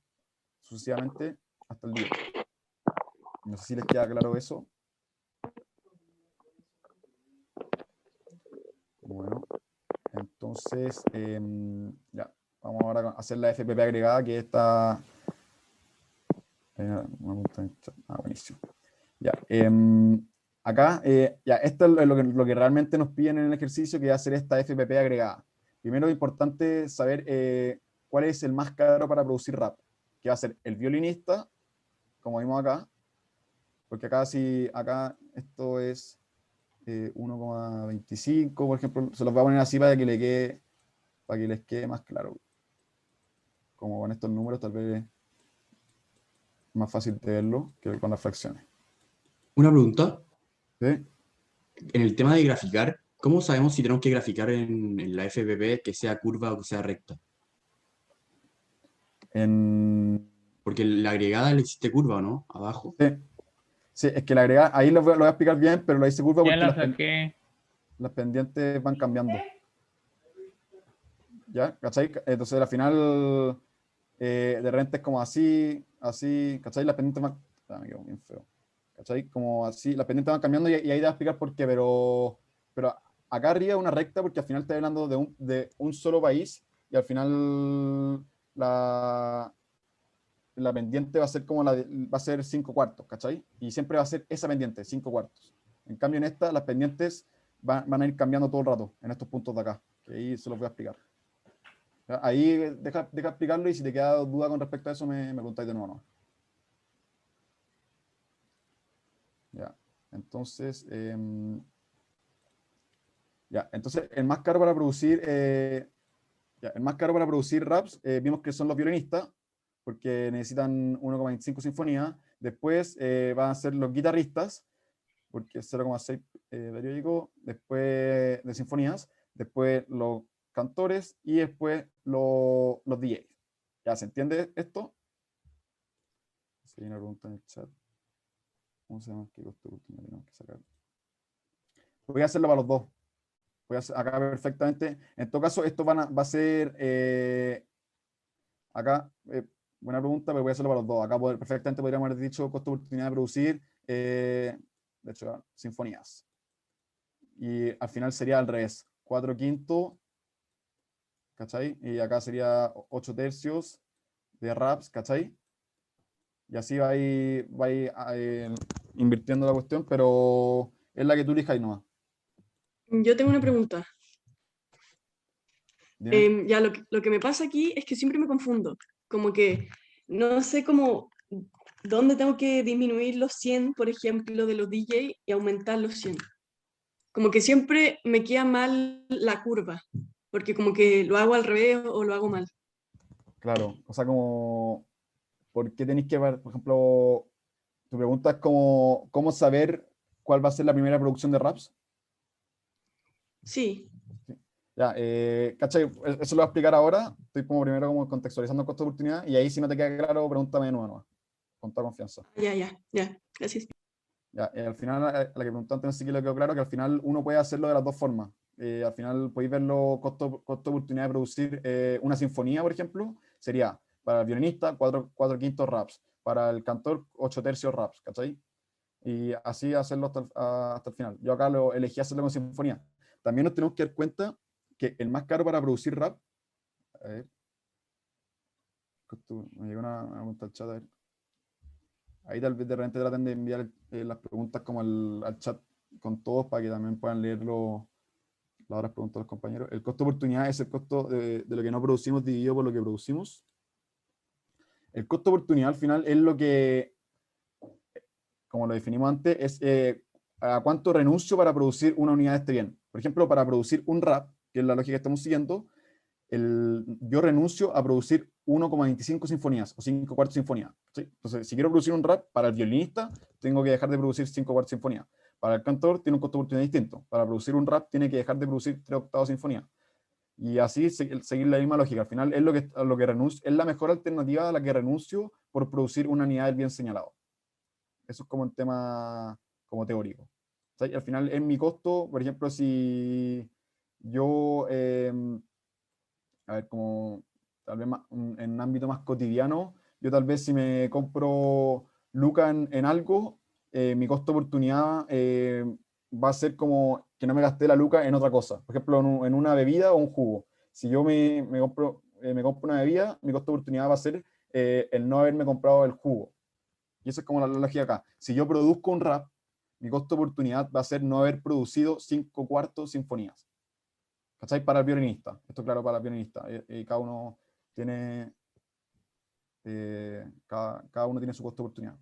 sucesivamente hasta el día. No sé si les queda claro eso. Bueno. Entonces, ya, vamos ahora a hacer la FPP agregada, que está... buenísimo. Ya, acá, ya, esto es lo que realmente nos piden en el ejercicio, que es hacer esta FPP agregada. Primero es importante saber cuál es el más caro para producir rap, que va a ser el violinista, como vimos acá, porque acá esto es 1,25, por ejemplo, se los voy a poner así para que les quede más claro. Como con estos números tal vez es más fácil de verlo que con las fracciones. Una pregunta. ¿Sí? En el tema de graficar, ¿cómo sabemos si tenemos que graficar en la FPP que sea curva o que sea recta? Porque la agregada le hiciste curva, ¿no? Abajo. Sí. Sí, es que la agregada, ahí lo voy a explicar bien, pero la hice curva Ya porque la saqué. las pendientes van cambiando. ¿Ya? ¿Cachai? Entonces al final de repente es como así, ¿cachai? Las pendientes van... me quedo bien feo. ¿Cachai? Como así, las pendientes van cambiando y ahí te voy a explicar por qué, pero acá arriba es una recta porque al final estoy hablando de un solo país y al final la pendiente va a ser como va a ser 5 cuartos, ¿cachai? Y siempre va a ser esa pendiente, 5 cuartos. En cambio en esta, las pendientes van a ir cambiando todo el rato, en estos puntos de acá, que ahí se los voy a explicar. ¿Ya? Ahí deja explicarlo y si te queda duda con respecto a eso, me contáis de nuevo, ¿no? Ya, entonces, entonces el más caro para producir, raps, vimos que son los violinistas, porque necesitan 1,25 sinfonías. Después van a ser los guitarristas, porque es 0,6 periódico, después de sinfonías, después los cantores y después los DJs. ¿Ya se entiende esto? Si hay una pregunta en el chat. ¿Cómo se llama? ¿Qué costo último tenemos que sacar? Voy a hacerlo para los dos. Voy a hacer acá perfectamente. En todo caso, esto va a ser acá, buena pregunta, pero voy a hacerlo para los dos. Acá perfectamente podríamos haber dicho costo de oportunidad de producir, de hecho, sinfonías. Y al final sería al revés. 4/5, ¿cachai? Y acá sería 8/3 de raps, ¿cachai? Y así va a ir invirtiendo la cuestión, pero es la que tú elijas nomás. Yo tengo una pregunta. Dime. Ya, lo que me pasa aquí es que siempre me confundo. Como que no sé cómo, dónde tengo que disminuir los 100, por ejemplo, de los DJ y aumentar los 100. Como que siempre me queda mal la curva, porque como que lo hago al revés o lo hago mal. Claro, o sea, como, ¿por qué tenéis que ver, por ejemplo, tu pregunta es como, ¿cómo saber cuál va a ser la primera producción de raps? Sí. Ya, ¿cachai? Eso lo voy a explicar ahora. Estoy como primero como contextualizando el costo de oportunidad y ahí si no te queda claro, pregúntame de nuevo, con toda confianza. Ya, gracias. Ya, al final, la que preguntaste no sé si le quedó claro que al final uno puede hacerlo de las dos formas. Al final podéis verlo costo de oportunidad de producir una sinfonía, por ejemplo, sería para el violinista 4/5 raps, para el cantor 8/3 raps, ¿cachai? Y así hacerlo hasta el final. Yo acá elegí hacerlo con sinfonía. También nos tenemos que dar cuenta que el más caro para producir rap, a ver, me llegó una pregunta al chat, a ver. Ahí tal vez de repente traten de enviar las preguntas como al chat con todos para que también puedan leer las otras preguntas de los compañeros. El costo de oportunidad es el costo de lo que no producimos dividido por lo que producimos. El costo de oportunidad al final es lo que, como lo definimos antes, es a cuánto renuncio para producir una unidad de este bien. Por ejemplo, para producir un rap, que es la lógica que estamos siguiendo, yo renuncio a producir 1,25 sinfonías o 5 cuartos sinfonía. ¿Sí? Entonces, si quiero producir un rap para el violinista, tengo que dejar de producir 5 cuartos sinfonía. Para el cantor tiene un costo de oportunidad distinto. Para producir un rap tiene que dejar de producir 3 octavos sinfonía. Y así seguir la misma lógica. Al final es lo que renuncio, es la mejor alternativa a la que renuncio por producir una unidad del bien señalado. Eso es como un tema como teórico. ¿Sí? Al final es mi costo, por ejemplo, si yo... a ver, como tal vez en un ámbito más cotidiano, yo tal vez si me compro lucas en algo, mi costo de oportunidad va a ser como que no me gasté la luca en otra cosa. Por ejemplo, en una bebida o un jugo. Si yo me compro una bebida, mi costo de oportunidad va a ser el no haberme comprado el jugo. Y eso es como la lógica acá. Si yo produzco un rap, mi costo de oportunidad va a ser no haber producido 5 cuartos sinfonías. ¿Cachai? Para el violinista. Esto claro para el violinista. Y cada uno tiene, cada uno tiene su costo de oportunidad.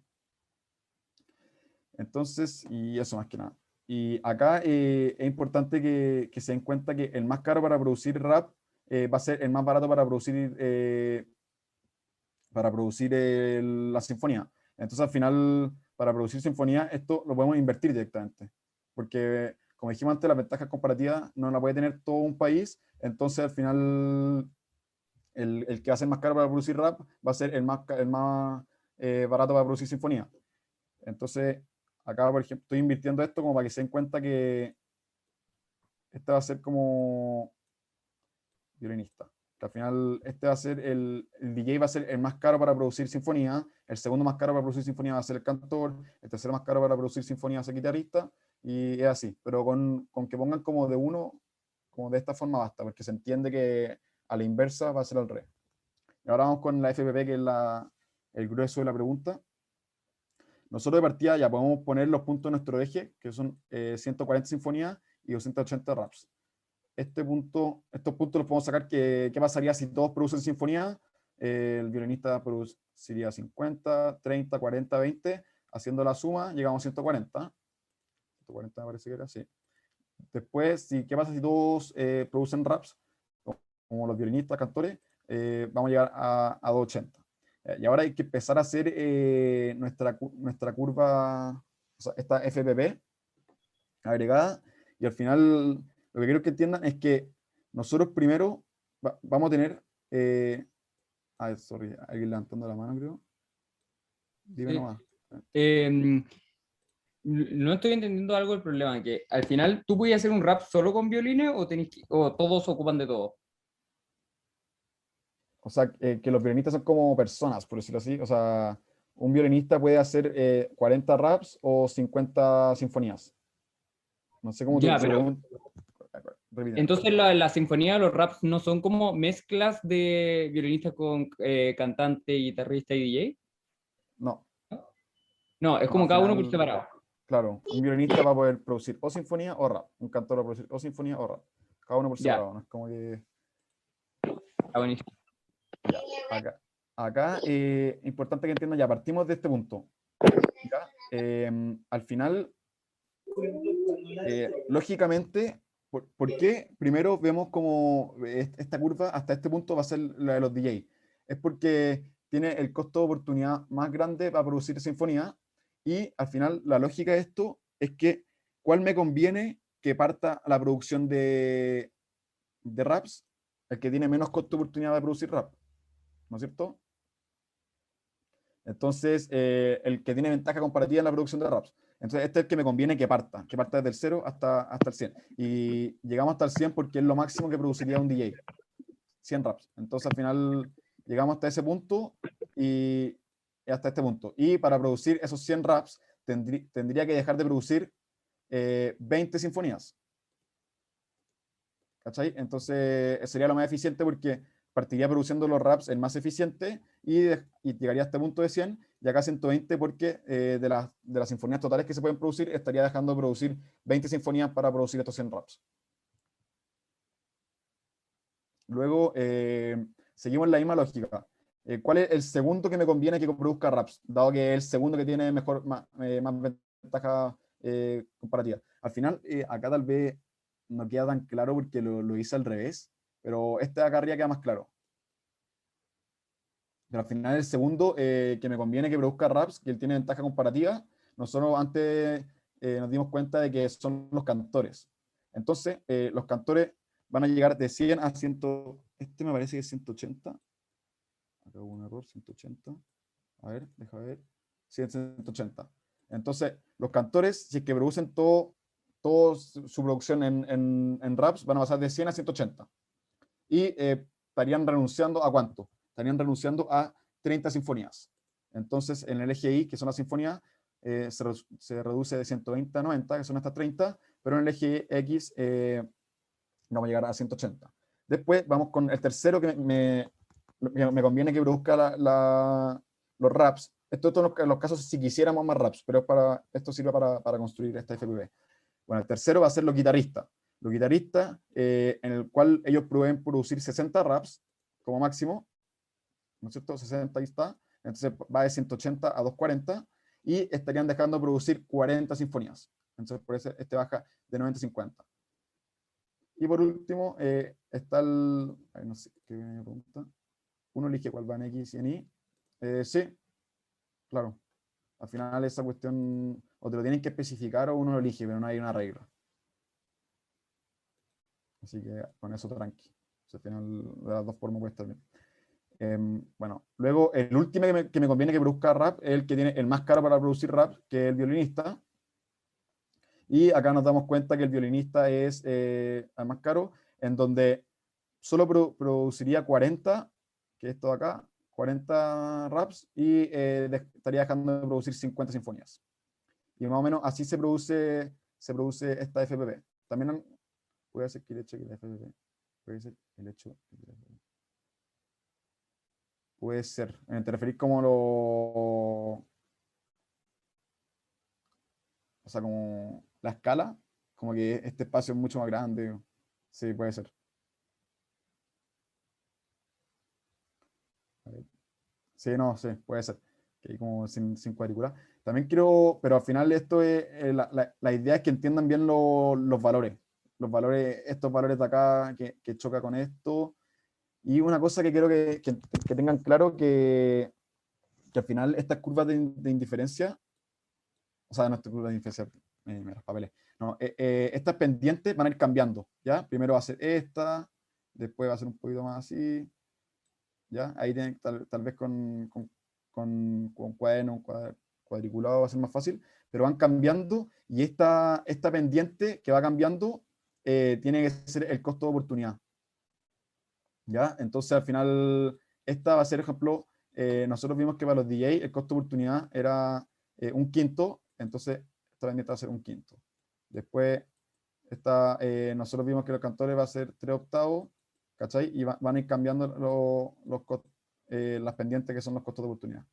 Entonces, y eso más que nada. Y acá es importante que se den cuenta que el más caro para producir rap va a ser el más barato para producir la sinfonía. Entonces, al final, para producir sinfonía, esto lo podemos invertir directamente. Porque, como dijimos antes, la ventaja comparativa no la puede tener todo un país. Entonces, al final, el que va a ser más caro para producir rap va a ser el más barato para producir sinfonía. Entonces, acá, por ejemplo, estoy invirtiendo esto como para que se den cuenta que este va a ser como violinista. Que al final, este va a ser el DJ va a ser el más caro para producir sinfonía, el segundo más caro para producir sinfonía va a ser el cantor, el tercero más caro para producir sinfonía va a ser el guitarrista, y es así. Pero con que pongan como de uno, como de esta forma basta, porque se entiende que a la inversa va a ser al revés. Y ahora vamos con la FPP, que es el grueso de la pregunta. Nosotros de partida ya podemos poner los puntos de nuestro eje, que son 140 sinfonías y 280 raps. Estos puntos los podemos sacar. ¿Qué pasaría si todos producen sinfonía? El violinista produciría 50, 30, 40, 20. Haciendo la suma, llegamos a 140. 140 me parece que era, sí. Después, ¿qué pasa si todos producen raps? Como los violinistas, cantores, vamos a llegar a 280. Y ahora hay que empezar a hacer nuestra curva, o sea, esta FPP agregada, y al final lo que quiero que entiendan es que nosotros primero vamos a tener, sorry, alguien levantando la mano, creo. Dime Sí. nomás. No estoy entendiendo algo del problema, que al final tú puedes hacer un rap solo con violines o todos ocupan de todo. O sea, que los violinistas son como personas, por decirlo así. O sea, un violinista puede hacer 40 raps o 50 sinfonías. No sé cómo Ya, pero entonces la sinfonía, los raps no son como mezclas de violinistas con cantante, guitarrista y DJ. No. No, es como cada uno por separado. Claro, un violinista va a poder producir o sinfonía o rap. Un cantor va a producir o sinfonía o rap. Cada uno por separado, ¿no? Es como que... Está buenísimo. Ya, acá importante que entiendan, ya partimos de este punto. ¿Ya? Al final, lógicamente, ¿por qué primero vemos como esta curva hasta este punto va a ser la de los DJ? Es porque tiene el costo de oportunidad más grande para producir sinfonía, y al final la lógica de esto es que ¿cuál me conviene que parta la producción de raps? El que tiene menos costo de oportunidad de producir rap, ¿no es cierto? Entonces, el que tiene ventaja comparativa en la producción de raps. Entonces, este es el que me conviene que parta desde el 0 hasta el 100. Y llegamos hasta el 100 porque es lo máximo que produciría un DJ. 100 raps. Entonces, al final, llegamos hasta ese punto y hasta este punto. Y para producir esos 100 raps, tendría que dejar de producir 20 sinfonías. ¿Cachai? Entonces, sería lo más eficiente porque partiría produciendo los raps el más eficiente y llegaría a este punto de 100 y acá 120 porque de las sinfonías totales que se pueden producir, estaría dejando de producir 20 sinfonías para producir estos 100 raps. Luego, seguimos la misma lógica. ¿Cuál es el segundo que me conviene que produzca raps? Dado que es el segundo que tiene más ventaja comparativa. Al final, acá tal vez no queda tan claro porque lo hice al revés, pero este de acá arriba queda más claro. Pero al final el segundo que me conviene que produzca raps, que él tiene ventaja comparativa, nosotros antes nos dimos cuenta de que son los cantores. Entonces, los cantores van a llegar de 100 a 100, este me parece que es 180. Acá hubo un error, 180. A ver, deja ver. 180. Entonces, los cantores, si es que producen todo su producción en raps, van a pasar de 100 a 180. Y estarían renunciando ¿a cuánto? Estarían renunciando a 30 sinfonías. Entonces, en el eje Y, que son las sinfonías, se reduce de 120 a 90, que son estas 30, pero en el eje X vamos a llegar a 180. Después vamos con el tercero que me conviene que produzca los raps. Esto en los casos si quisiéramos más raps, pero esto sirve para construir esta FPP. Bueno, el tercero va a ser los guitarristas. Los guitarristas, en el cual ellos pueden producir 60 raps como máximo, ¿no es cierto? 60 ahí está, entonces va de 180 a 240, y estarían dejando de producir 40 sinfonías. Entonces por eso este baja de 90 a 50. Y por último, está el... Ay, no sé, ¿qué me pregunta? Uno elige cuál va en X y en Y. Sí, claro. Al final esa cuestión, o te lo tienen que especificar o uno lo elige, pero no hay una regla. Así que con eso tranqui. O sea, al final de las dos formas puede estar bien. Bueno, luego el último que me conviene que produzca rap es el que tiene el más caro para producir rap, que es el violinista. Y acá nos damos cuenta que el violinista es el más caro, en donde solo produciría 40, que es esto de acá, 40 raps, y estaría dejando de producir 50 sinfonías. Y más o menos así se produce esta FPP. También puede ser que el hecho de que la FPP, puede ser el hecho de que la FPP. Puede ser, te referís como o sea, como la escala, como que este espacio es mucho más grande. Sí, puede ser. A ver. Sí, no, sí, puede ser. Que hay como sin cuadrícula. También quiero, pero al final esto es, la idea es que entiendan bien los valores. Los valores, estos valores de acá que choca con esto. Y una cosa que quiero que tengan claro que al final estas curvas de indiferencia, o sea, no estas curvas de indiferencia, me los papeles. No, estas pendientes van a ir cambiando, ¿ya? Primero va a ser esta, después va a ser un poquito más así, ¿ya? Ahí tienen, tal vez con cuaderno, un cuadriculado va a ser más fácil, pero van cambiando, y esta pendiente que va cambiando tiene que ser el costo de oportunidad, ¿ya? Entonces al final, esta va a ser, ejemplo, nosotros vimos que para los DJ el costo de oportunidad era un quinto, entonces esta pendiente va a ser un quinto. Después, nosotros vimos que los cantores va a ser 3 octavos, ¿cachai? Y van a ir cambiando las pendientes que son los costos de oportunidad.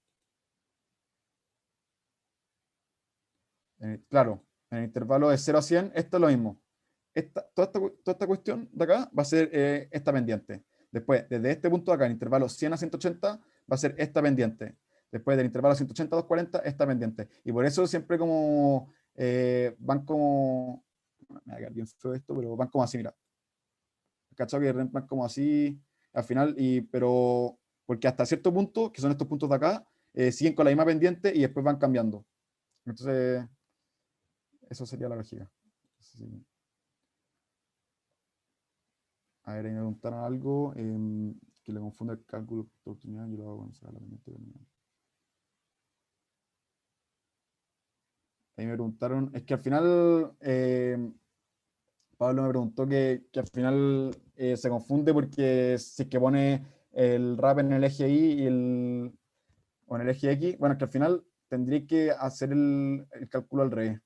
Claro, en el intervalo de 0 a 100, esto es lo mismo. Toda esta cuestión de acá va a ser esta pendiente. Después, desde este punto de acá, en el intervalo 100 a 180, va a ser esta pendiente. Después del intervalo 180 a 240, esta pendiente. Y por eso siempre como van como... Me va a quedar bien feo esto, pero van como así, mira. ¿Cachai? Que van como así, al final, pero porque hasta cierto punto, que son estos puntos de acá, siguen con la misma pendiente y después van cambiando. Entonces, eso sería la lógica. Sí. A ver, ahí me preguntaron algo que le confunde el cálculo de oportunidad. Yo lo hago con la pendiente. Ahí me preguntaron, es que al final, Pablo me preguntó que al final se confunde porque si es que pone el rap en el eje Y o en el eje X, bueno, es que al final tendría que hacer el cálculo al revés.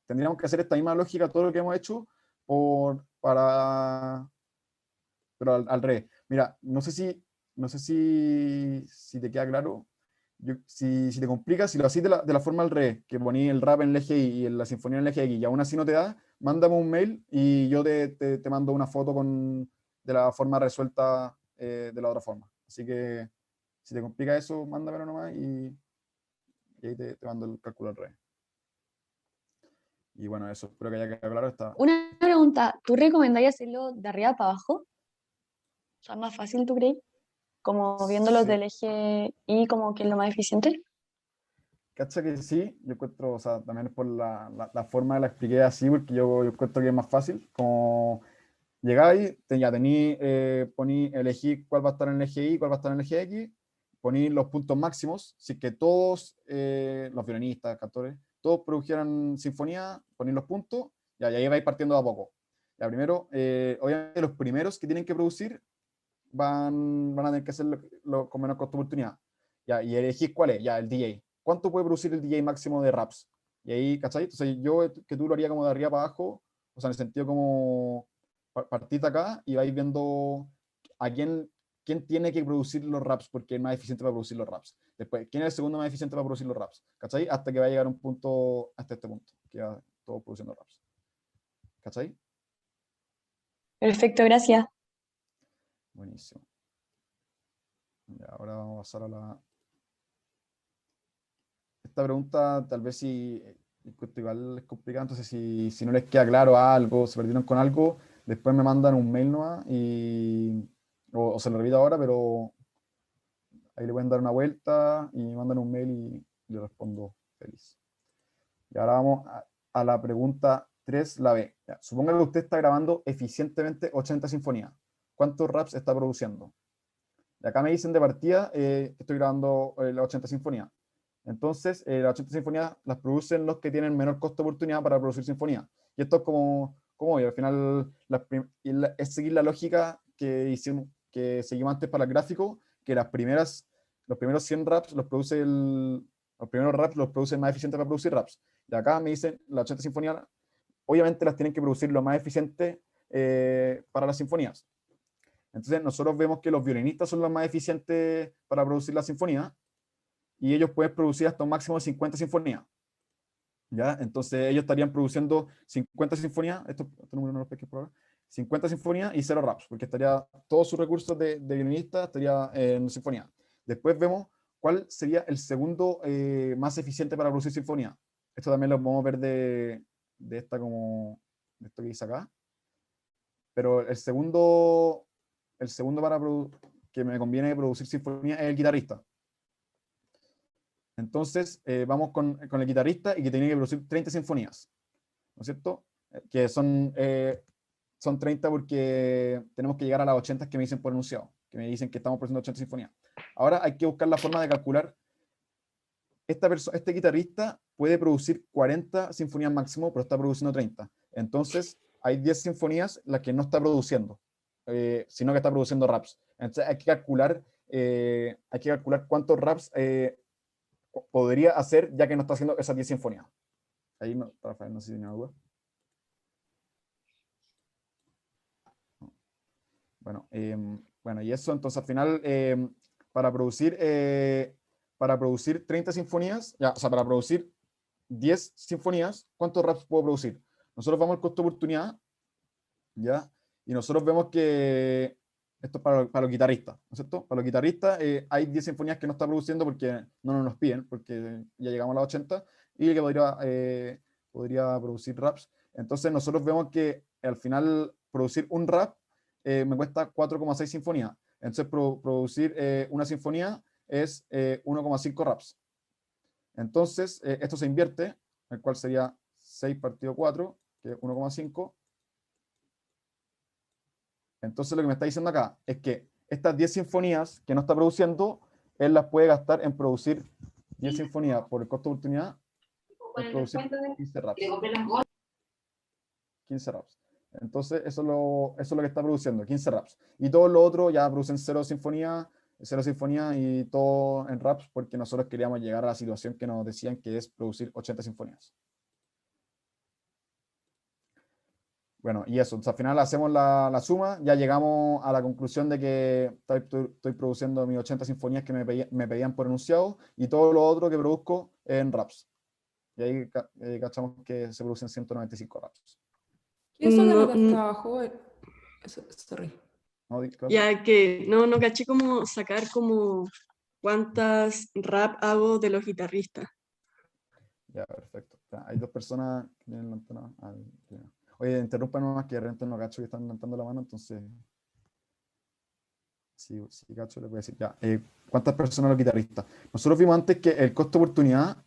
Tendríamos que hacer esta misma lógica, todo lo que hemos hecho, pero al revés. Mira, no sé si te queda claro. Si te complica, si lo haces de la forma al revés, que poní el rap en el eje Y y la sinfonía en el eje X, y aún así no te da, mándame un mail y yo te mando una foto de la forma resuelta de la otra forma. Así que si te complica eso, mándamelo nomás y ahí te mando el cálculo al revés. Y bueno, eso, espero que haya quedado claro. Una pregunta, ¿tú recomendarías hacerlo de arriba para abajo? O sea, ¿más fácil, tú crees? Como viéndolo Sí. del eje Y como que es lo más eficiente. Cacha que sí, yo encuentro, o sea, también es por la forma que la expliqué así, porque yo encuentro que es más fácil, como llegáis, poní, elegí cuál va a estar en el eje Y, cuál va a estar en el eje X, poní los puntos máximos, si que todos, los violinistas, cantores, todos produjeran sinfonía, poní los puntos, y ahí vais partiendo de a poco. Ya primero, obviamente los primeros que tienen que producir van a tener que hacerlo con menos costo de oportunidad. Ya, y elegís cuál es, ya, el DJ. ¿Cuánto puede producir el DJ máximo de raps? Y ahí, ¿cachai? Entonces yo que tú lo haría como de arriba para abajo, o sea, en el sentido como partís de acá y vais viendo a quién tiene que producir los raps, porque es más eficiente para producir los raps. Después, ¿quién es el segundo más eficiente para producir los raps? ¿Cachai? Hasta que va a llegar un punto, hasta este punto, que va todo produciendo raps. ¿Cachai? Perfecto, gracias. Buenísimo. Ya, ahora vamos a pasar a la... Esta pregunta tal vez si igual es complicada, entonces si no les queda claro algo, se perdieron con algo, después me mandan un mail nomás o se lo repito ahora, pero ahí le pueden dar una vuelta y me mandan un mail y le respondo feliz. Y ahora vamos a la pregunta 3, la B. Ya, suponga que usted está grabando eficientemente 80 sinfonías. ¿Cuántos raps está produciendo? Y acá me dicen de partida que estoy grabando las 80 sinfonías. Entonces, las 80 sinfonías las producen los que tienen menor costo de oportunidad para producir sinfonías. Y esto es como al final es seguir la lógica que seguimos antes para el gráfico, que los primeros 100 raps los produce los primeros raps los produce más eficiente para producir raps. Y acá me dicen las 80 sinfonías, obviamente las tienen que producir lo más eficiente para las sinfonías. Entonces nosotros vemos que los violinistas son los más eficientes para producir la sinfonía, y ellos pueden producir hasta un máximo de 50 sinfonías. ¿Ya? Entonces ellos estarían produciendo 50 sinfonías, esto número no lo pesqué por ahora, 50 sinfonías y 0 raps, porque estaría todos sus recursos de violinista estaría en sinfonía. Después vemos cuál sería el segundo más eficiente para producir sinfonía. Esto también lo podemos ver de esto que dice acá. Pero el segundo que me conviene producir sinfonía es el guitarrista. Entonces, vamos con el guitarrista y que tiene que producir 30 sinfonías, ¿no es cierto? Que son 30 porque tenemos que llegar a las 80 que me dicen por enunciado, que me dicen que estamos produciendo 80 sinfonías. Ahora hay que buscar la forma de calcular. Este guitarrista puede producir 40 sinfonías máximo, pero está produciendo 30. Entonces, hay 10 sinfonías las que no está produciendo, sino que está produciendo raps. Entonces, hay que calcular cuántos raps podría hacer, ya que no está haciendo esas 10 sinfonías. Ahí, no, Rafael, no sé si tiene duda. Bueno, y eso, entonces al final, para producir 30 sinfonías, o sea, para producir 10 sinfonías, ¿cuántos raps puedo producir? Nosotros vamos al costo de oportunidad, ¿ya? Y nosotros vemos que esto es para los guitarristas, ¿no es cierto? Para los guitarristas hay 10 sinfonías que no está produciendo porque no nos piden, porque ya llegamos a las 80, y que podría producir raps. Entonces nosotros vemos que al final producir un rap me cuesta 4,6 sinfonías. Entonces producir una sinfonía es 1,5 raps. Entonces esto se invierte, el cual sería 6 partido 4, que es 1,5. Entonces lo que me está diciendo acá es que estas 10 sinfonías que no está produciendo, él las puede gastar en producir 10 sinfonías por el costo de oportunidad, en producir 15 raps. 15 raps. Entonces eso es lo que está produciendo, 15 raps. Y todo lo otro ya producen 0 sinfonías y todo en raps, porque nosotros queríamos llegar a la situación que nos decían que es producir 80 sinfonías. Bueno, y eso, entonces al final hacemos la suma, ya llegamos a la conclusión de que estoy produciendo mis 80 sinfonías que me pedían por enunciado, y todo lo otro que produzco en raps. Y ahí cachamos que se producen 195 raps. ¿Y eso de lo de hasta abajo? Sorry. Ya que no caché cómo sacar como cuántas rap hago de los guitarristas. Ya, perfecto. Hay dos personas que tienen levantado. Oye, interrumpan nomás que de repente no cacho que están levantando la mano, entonces si cacho le voy a decir ya. ¿Cuántas personas los guitarristas? Nosotros vimos antes que el costo de oportunidad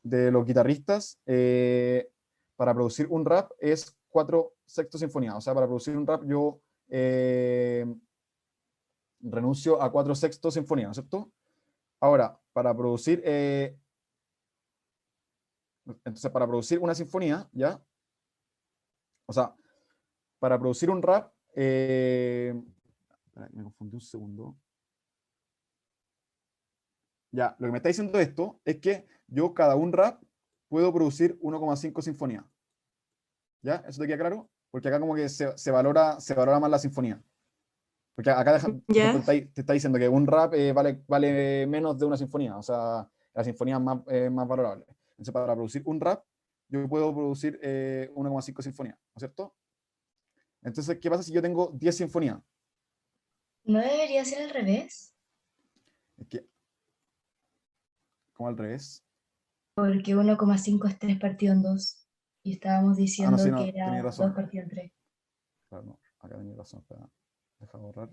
de los guitarristas para producir un rap es 4/6 sinfonía. O sea, para producir un rap yo renuncio a 4/6 sinfonía, ¿no es cierto? Ahora, para producir entonces para producir una sinfonía, ¿ya? O sea, para producir un rap, me confundí un segundo. Ya, lo que me está diciendo esto es que yo cada un rap puedo producir 1,5 sinfonías. ¿Ya? ¿Eso te queda claro? Porque acá como que se valora más la sinfonía. Porque acá te está diciendo que un rap vale menos de una sinfonía. O sea, la sinfonía es más valorable. Entonces, para producir un rap, yo puedo producir 1,5 sinfonías, ¿no es cierto? Entonces, ¿qué pasa si yo tengo 10 sinfonías? ¿No debería ser al revés? Es que, como al revés. Porque 1,5 es 3 partido en 2. Y estábamos diciendo sí, no, que tenía era razón. 2 partido en 3. Claro, no, acá tenía razón. Espera, deja borrar.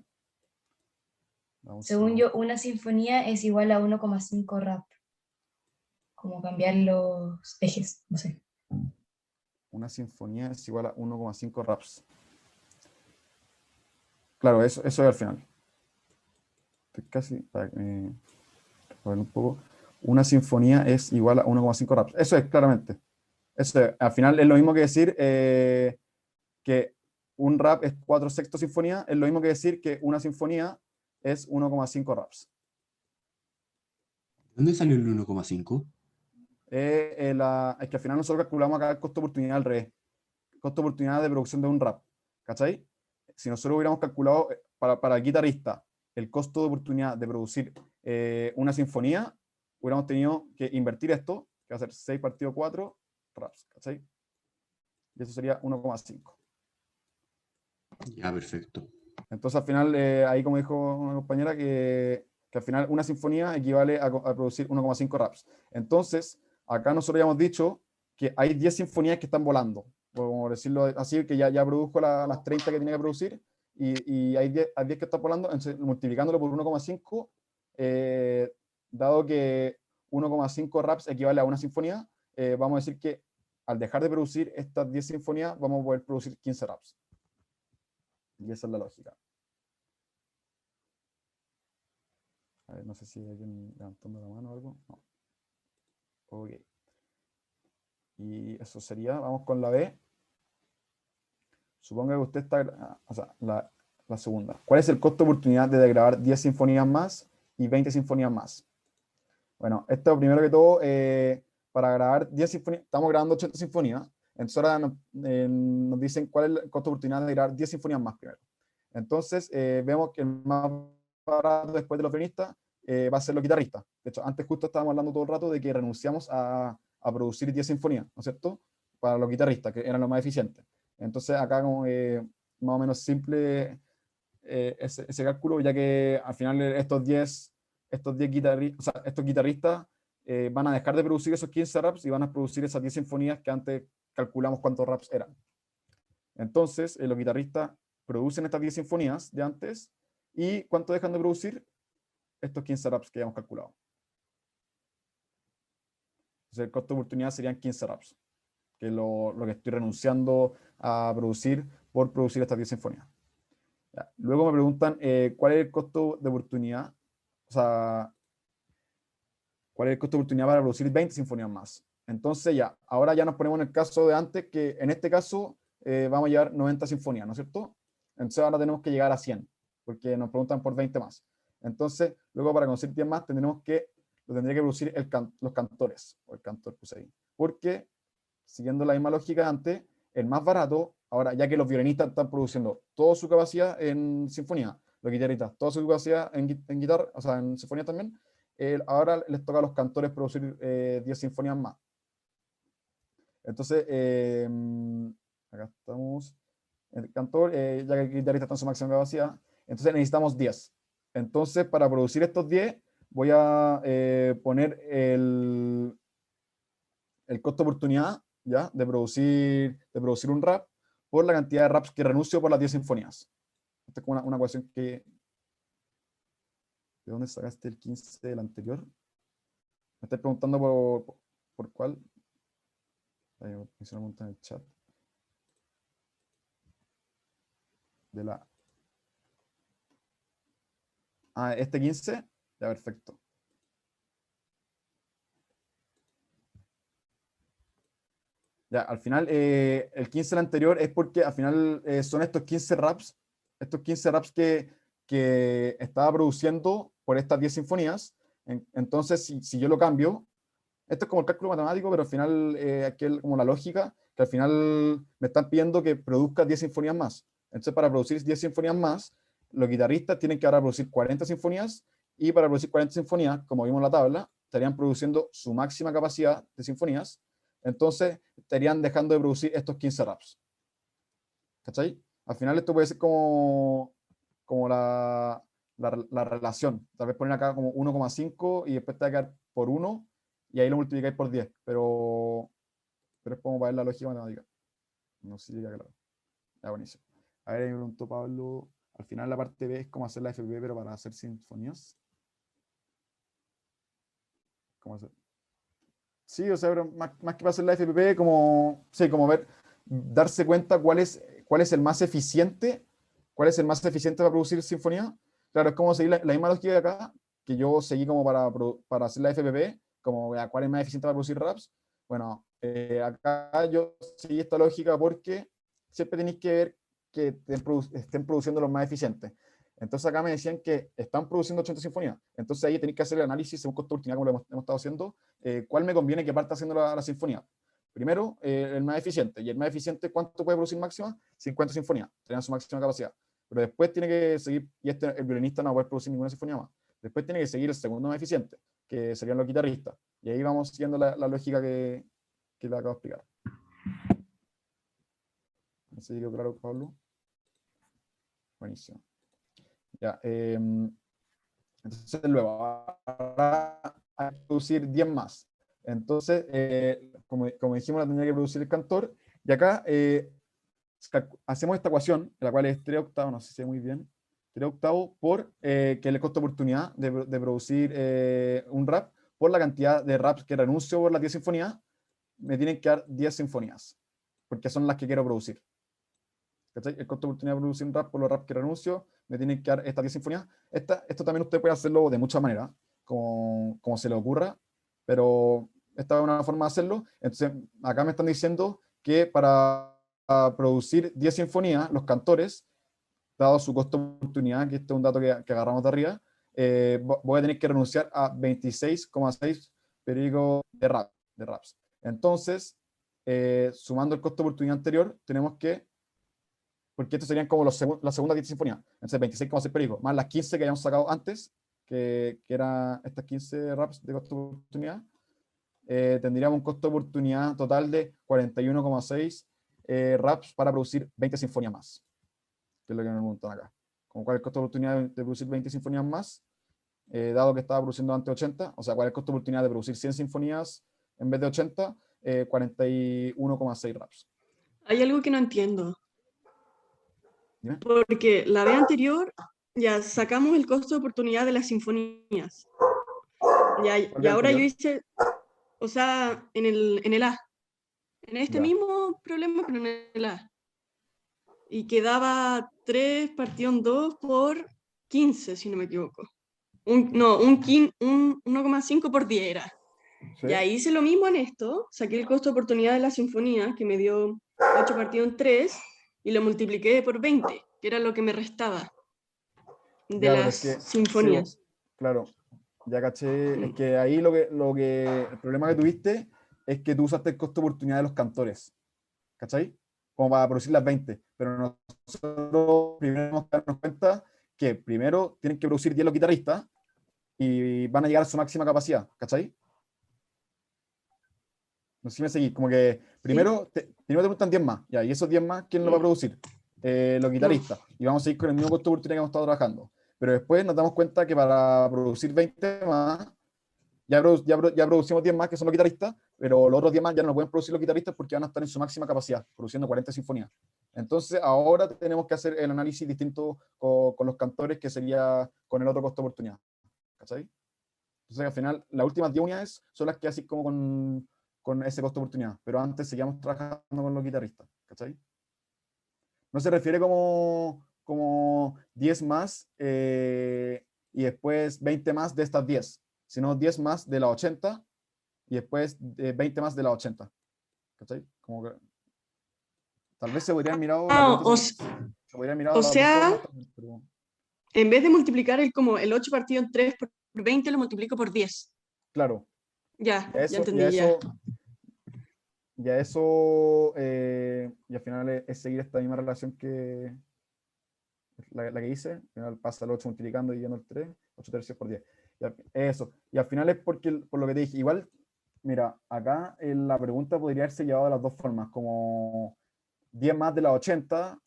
Según yo, una sinfonía es igual a 1,5 rap. Como cambiar los ejes, no sé. Una sinfonía es igual a 1,5 raps. Claro, eso es al final. Estoy casi, para ver un poco. Una sinfonía es igual a 1,5 raps. Eso es, claramente. Eso es, al final es lo mismo que decir que un rap es 4/6 sinfonía, es lo mismo que decir que una sinfonía es 1,5 raps. ¿Dónde salió el 1,5? Es que al final nosotros calculamos acá el costo de oportunidad al revés. Costo de oportunidad de producción de un rap. ¿Cachai? Si nosotros hubiéramos calculado para el guitarrista el costo de oportunidad de producir una sinfonía, hubiéramos tenido que invertir esto, que va a ser 6 partido 4 raps. ¿Cachai? Y eso sería 1,5. Ya, perfecto. Entonces al final, ahí como dijo una compañera, que al final una sinfonía equivale a producir 1,5 raps. Entonces, acá nosotros ya hemos dicho que hay 10 sinfonías que están volando, como decirlo así, que ya produjo las 30 que tenía que producir, y hay 10 que están volando, entonces, multiplicándolo por 1,5, dado que 1,5 raps equivale a una sinfonía, vamos a decir que al dejar de producir estas 10 sinfonías, vamos a poder producir 15 raps. Y esa es la lógica. A ver, no sé si hay alguien levantando la mano o algo. No. Ok. Y eso sería, vamos con la B. Suponga que usted está, o sea, la segunda. ¿Cuál es el costo de oportunidad de grabar 10 sinfonías más y 20 sinfonías más? Bueno, esto primero que todo, para grabar 10 sinfonías, estamos grabando 80 sinfonías, entonces ahora nos dicen cuál es el costo de oportunidad de grabar 10 sinfonías más primero. Entonces, vemos que el más barato después de los pianistas va a ser los guitarristas. De hecho, antes justo estábamos hablando todo el rato de que renunciamos a producir 10 sinfonías, ¿no es cierto? Para los guitarristas, que eran los más eficientes. Entonces, acá como más o menos simple ese cálculo, ya que al final estos 10 guitarristas, o sea, estos guitarristas van a dejar de producir esos 15 raps y van a producir esas 10 sinfonías que antes calculamos cuántos raps eran. Entonces, los guitarristas producen estas 10 sinfonías de antes, y ¿cuánto dejan de producir? Estos 15 raps que habíamos calculado. Entonces, el costo de oportunidad serían 15 raps, que es lo que estoy renunciando a producir por producir estas 10 sinfonías. Ya. Luego me preguntan cuál es el costo de oportunidad, o sea, cuál es el costo de oportunidad para producir 20 sinfonías más. Entonces ya, ahora ya nos ponemos en el caso de antes, que en este caso vamos a llevar 90 sinfonías, ¿no es cierto? Entonces ahora tenemos que llegar a 100, porque nos preguntan por 20 más. Entonces, luego para conseguir 10 más, lo tendría que producir los cantores, o el cantor, pues ahí. Porque, siguiendo la misma lógica de antes, el más barato, ahora ya que los violinistas están produciendo toda su capacidad en sinfonía, los guitarristas toda su capacidad en guitarra, o sea, en sinfonía también, ahora les toca a los cantores producir 10 sinfonías más. Entonces, acá estamos, el cantor, ya que el guitarrista está en su máxima capacidad, entonces necesitamos 10. Entonces, para producir estos 10, voy a poner el costo de oportunidad, ¿ya? De producir un rap por la cantidad de raps que renuncio por las 10 sinfonías. Esta es como una ecuación que... ¿De dónde sacaste el 15 del anterior? Me estás preguntando por cuál. Ahí me hice una pregunta en el chat. De la... Ah, este 15. Ya, perfecto. Ya, al final, el 15 del anterior es porque al final son estos 15 raps que estaba produciendo por estas 10 sinfonías. Entonces, si yo lo cambio, esto es como el cálculo matemático, pero al final, aquí es como la lógica, que al final me están pidiendo que produzca 10 sinfonías más. Entonces, para producir 10 sinfonías más, los guitarristas tienen que ahora producir 40 sinfonías, y para producir 40 sinfonías, como vimos en la tabla, estarían produciendo su máxima capacidad de sinfonías. Entonces, estarían dejando de producir estos 15 raps. ¿Cachai? Al final esto puede ser como la relación. Tal vez poner acá como 1,5 y después te va a quedar por 1 y ahí lo multiplicáis por 10, pero es como para ver la lógica matemática. No sé si llega claro. Ya, buenísimo. A ver, ahí me preguntó Pablo, al final la parte B es cómo hacer la FP, pero para hacer sinfonías. ¿Cómo hacer? Sí, o sea, pero más que para hacer la FPP, como, sí, como ver, darse cuenta cuál es el más eficiente, para producir sinfonía. Claro, es como seguir la misma lógica de acá, que yo seguí como para hacer la FPP, como cuál es más eficiente para producir raps. Bueno, acá yo seguí esta lógica porque siempre tenéis que ver que estén produciendo los más eficientes. Entonces acá me decían que están produciendo 80 sinfonías. Entonces ahí tenéis que hacer el análisis según costo oportunidad, como lo hemos estado haciendo. ¿Cuál me conviene que parta haciendo la sinfonía? Primero, el más eficiente. Y el más eficiente, ¿cuánto puede producir máxima? 50 sinfonías. Tenían su máxima capacidad. Pero después tiene que seguir, y el violinista no va a poder producir ninguna sinfonía más. Después tiene que seguir el segundo más eficiente, que serían los guitarristas. Y ahí vamos siguiendo la lógica que le acabo de explicar. No sé si quedó claro, Pablo. Buenísimo. Ya, entonces luego, ahora hay que producir 10 más. Entonces, como dijimos, la tendría que producir el cantor. Y acá hacemos esta ecuación, la cual es 3 octavos, no sé si sé muy bien, 3 octavos por que es el costo de oportunidad de producir un rap, por la cantidad de raps que renuncio por las 10 sinfonías, me tienen que dar 10 sinfonías, porque son las que quiero producir. ¿Cachai? El costo de oportunidad de producir un rap por los raps que renuncio, me tienen que dar estas 10 sinfonías. Esto también usted puede hacerlo de muchas maneras, como se le ocurra, pero esta es una forma de hacerlo. Entonces, acá me están diciendo que para producir 10 sinfonías, los cantores, dado su costo de oportunidad, que este es un dato que agarramos de arriba, voy a tener que renunciar a 26,6 periodos de raps. Entonces, sumando el costo de oportunidad anterior, tenemos que, porque estos serían como la segunda 10 sinfonía, entonces 26,6 perigos, más las 15 que habíamos sacado antes, que eran estas 15 raps de costo de oportunidad, tendríamos un costo de oportunidad total de 41,6 raps para producir 20 sinfonías más, que es lo que me preguntan acá. Como cuál es el costo de oportunidad de producir 20 sinfonías más, dado que estaba produciendo antes 80, o sea, cuál es el costo de oportunidad de producir 100 sinfonías en vez de 80, 41,6 raps. Hay algo que no entiendo. ¿Dime? Porque la vez anterior ya sacamos el costo de oportunidad de las sinfonías. Y ahora yo hice, o sea, en el A. En este mismo problema, pero en el A. Y quedaba 3 partido en 2 por 15, si no me equivoco. 1,5 por 10 era. ¿Sí? Y ahí hice lo mismo en esto. Saqué el costo de oportunidad de la sinfonía, que me dio 8 partido en 3, y lo multipliqué por 20, que era lo que me restaba de Ya, las sinfonías. Sí, claro, ya caché. Es que ahí el problema que tuviste es que tú usaste el costo de oportunidad de los cantores, ¿cachai? Como para producir las 20. Pero nosotros primero tenemos que darnos cuenta que primero tienen que producir 10 los guitarristas y van a llegar a su máxima capacidad, ¿cachai? No sé si me seguís, como que primero te preguntan 10 más, ya, y esos 10 más, ¿quién los va a producir? Los guitarristas. Y vamos a seguir con el mismo costo de oportunidad que hemos estado trabajando. Pero después nos damos cuenta que para producir 20 más, ya producimos 10 más que son los guitarristas, pero los otros 10 más ya no lo pueden producir los guitarristas porque van a estar en su máxima capacidad, produciendo 40 sinfonías. Entonces ahora tenemos que hacer el análisis distinto con los cantores, que sería con el otro costo de oportunidad. ¿Cachai? Entonces al final las últimas 10 unidades son las que así como con ese costo de oportunidad, pero antes seguíamos trabajando con los guitarristas. ¿Cachai? No se refiere como 10 más y después 20 más de estas 10, sino 10 más de las 80 y después 20 más de las 80. ¿Cachai? Como que tal vez se podrían mirar o sea, pero... en vez de multiplicar el 8 partido en 3 por 20, lo multiplico por 10. Claro. Ya entendí. Y al final es seguir esta misma relación que la que hice. Al final pasa el 8 multiplicando y lleno el 3, 8 tercios por 10. Eso. Y al final es por lo que te dije. Igual, mira, acá la pregunta podría haberse llevado de las dos formas, como 10 más de las 80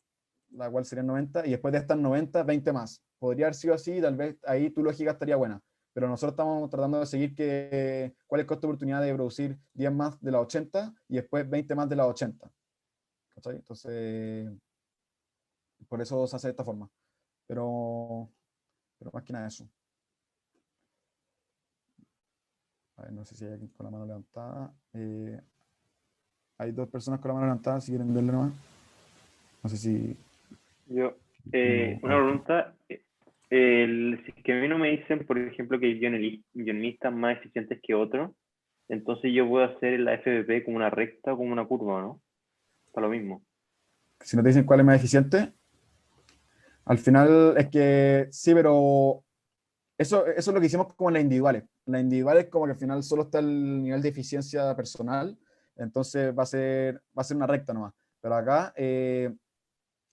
la cual serían 90, y después de estas 90, 20 más. Podría haber sido así, tal vez ahí tu lógica estaría buena, pero nosotros estamos tratando de seguir cuál es el costo de oportunidad de producir 10 más de las 80 y después 20 más de las 80. ¿Cachai? Entonces, por eso se hace de esta forma. Pero más que nada eso. A ver, no sé si hay alguien con la mano levantada. Hay 2 personas con la mano levantada, si quieren verle nomás. No sé si... Yo, una pregunta. Si es que a mí no me dicen, por ejemplo, que hay guionistas más eficientes que otros, entonces yo puedo hacer la FBP como una recta o como una curva, ¿no? Está lo mismo. Si no te dicen cuál es más eficiente, al final es que sí, pero eso es lo que hicimos como en las individuales. En las individuales como que al final solo está el nivel de eficiencia personal, entonces va a ser una recta nomás. Pero acá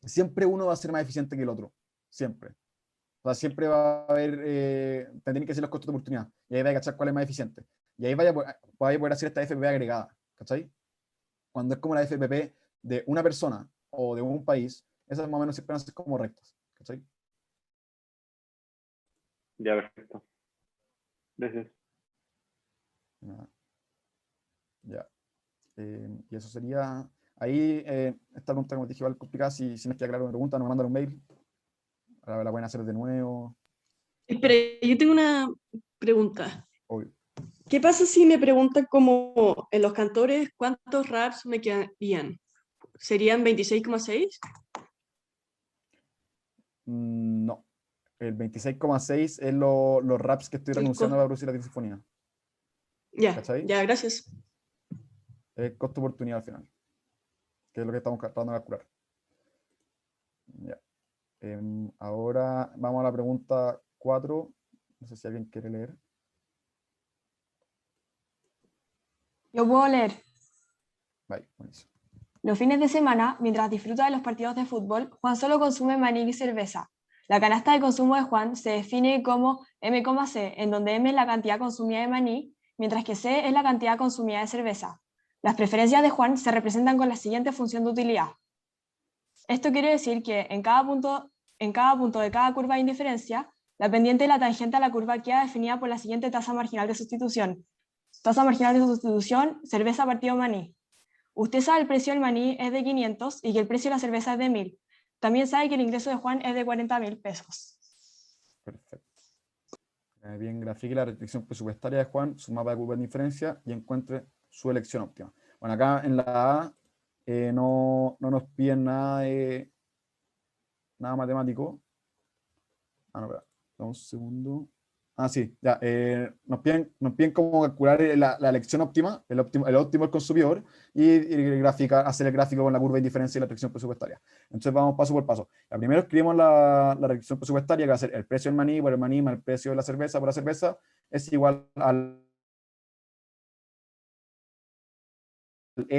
siempre uno va a ser más eficiente que el otro, siempre. O sea, siempre va a haber, tendrían que ser los costos de oportunidad, y ahí va a cachar cuál es más eficiente. Y ahí vaya a poder hacer esta FPP agregada, ¿cachai? Cuando es como la FPP de una persona o de un país, esas más o menos siempre van a ser como rectas, ¿cachai? Ya, perfecto. Gracias. Ya. Y eso sería... Ahí, esta pregunta, como te dije, va a ser complicada. Si no es que aclarar una pregunta, nos mandan un mail. Ahora la pueden hacer de nuevo. Espera, yo tengo una pregunta. Obvio. ¿Qué pasa si me preguntan como en los cantores cuántos raps me quedarían? ¿Serían 26,6? No. El 26,6 es los raps que estoy renunciando para producir la sinfonía. Ya, ¿cachai? ya, gracias. Es costo oportunidad al final, que es lo que estamos tratando de calcular. Ya. Ahora vamos a la pregunta 4. No sé si alguien quiere leer. Yo puedo leer. Vale, buenísimo. Los fines de semana, mientras disfruta de los partidos de fútbol, Juan solo consume maní y cerveza. La canasta de consumo de Juan se define como M,C, en donde M es la cantidad consumida de maní, mientras que C es la cantidad consumida de cerveza. Las preferencias de Juan se representan con la siguiente función de utilidad. Esto quiere decir que en cada punto de cada curva de indiferencia, la pendiente y la tangente a la curva queda definida por la siguiente tasa marginal de sustitución. Tasa marginal de sustitución, cerveza partido maní. Usted sabe el precio del maní es de 500 y que el precio de la cerveza es de 1000. También sabe que el ingreso de Juan es de 40.000 pesos. Perfecto. Bien, grafique la restricción presupuestaria de Juan, su mapa de curva de diferencia y encuentre su elección óptima. Bueno, acá en la A no nos piden nada matemático. No, espera, un segundo. Sí, ya. Nos piden cómo calcular la elección óptima, el óptimo del consumidor, y hacer el gráfico con la curva de diferencia y la restricción presupuestaria. Entonces vamos paso por paso. Primero escribimos la restricción presupuestaria, que va a ser el precio del maní por el maní más el precio de la cerveza por la cerveza, es igual al...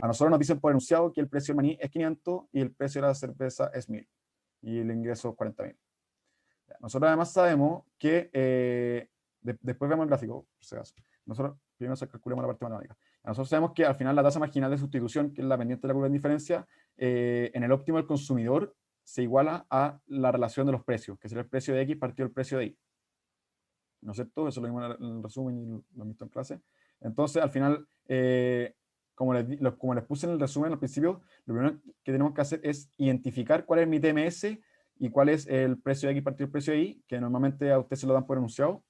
A nosotros nos dicen por enunciado que el precio del maní es 500 y el precio de la cerveza es 1000 y el ingreso 40.000. Nosotros además sabemos que, después vemos el gráfico, por si acaso. Nosotros primero calculamos la parte matemática. Nosotros sabemos que al final la tasa marginal de sustitución, que es la pendiente de la curva de diferencia, en el óptimo del consumidor se iguala a la relación de los precios, que sería el precio de X partido el precio de Y. ¿No es cierto? Eso lo vimos en el resumen y lo hemos visto en clase. Entonces, al final, como les puse en el resumen al principio, lo primero que tenemos que hacer es identificar cuál es mi TMS y cuál es el precio de X partido el precio de Y, que normalmente a usted se lo dan por enunciado,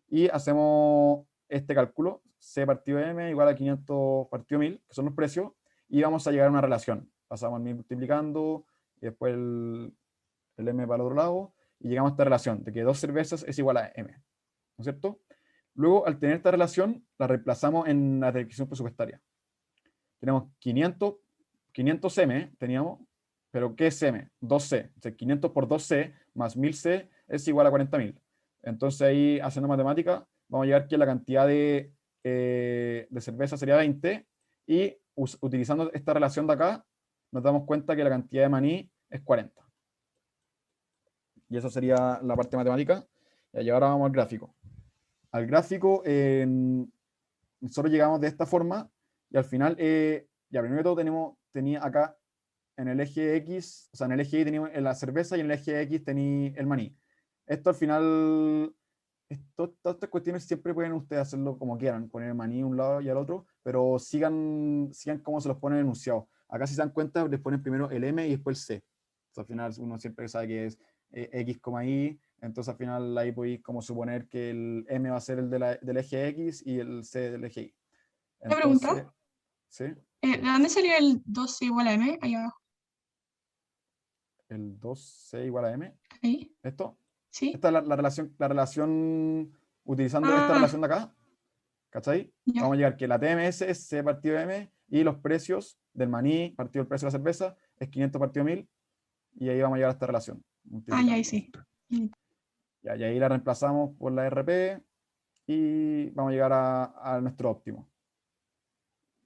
y hacemos este cálculo, C partido M igual a 500 partido 1000, que son los precios, y vamos a llegar a una relación. Pasamos al 1000 multiplicando, y después el M para el otro lado, y llegamos a esta relación, de que 2 cervezas es igual a M, ¿no es cierto? Luego, al tener esta relación, la reemplazamos en la descripción presupuestaria. Tenemos 500 M, teníamos, pero ¿qué es M? 2C. O sea, 500 por 2C más 1000C es igual a 40.000. Entonces ahí, haciendo matemática, vamos a llegar que la cantidad de cerveza sería 20, y utilizando esta relación de acá, nos damos cuenta que la cantidad de maní es 40. Y eso sería la parte matemática. Y ahora vamos al gráfico. Al gráfico, nosotros llegamos de esta forma, y al final, ya primero de todo tenía acá en el eje X, o sea, en el eje Y teníamos la cerveza y en el eje X tenía el maní. Esto al final, todas estas cuestiones siempre pueden ustedes hacerlo como quieran, poner el maní a un lado y al otro, pero sigan como se los ponen enunciados. Acá si se dan cuenta, les ponen primero el M y después el C. Entonces, al final uno siempre sabe que es X, Y, entonces al final ahí podéis como suponer que el M va a ser el del eje X y el C del eje Y. Una Entonces, pregunta. ¿sí? ¿De dónde salió el 2 igual a m? Ahí abajo. El 2C igual a M. Ahí. ¿Esto? Sí. Esta es la relación utilizando esta relación de acá. ¿Cachai? Ya. Vamos a llegar que la TMS es C partido M y los precios del maní partido el precio de la cerveza es 500 partido 1000 y ahí vamos a llegar a esta relación. Ya, ahí sí. Ya, y ahí la reemplazamos por la RP y vamos a llegar a nuestro óptimo.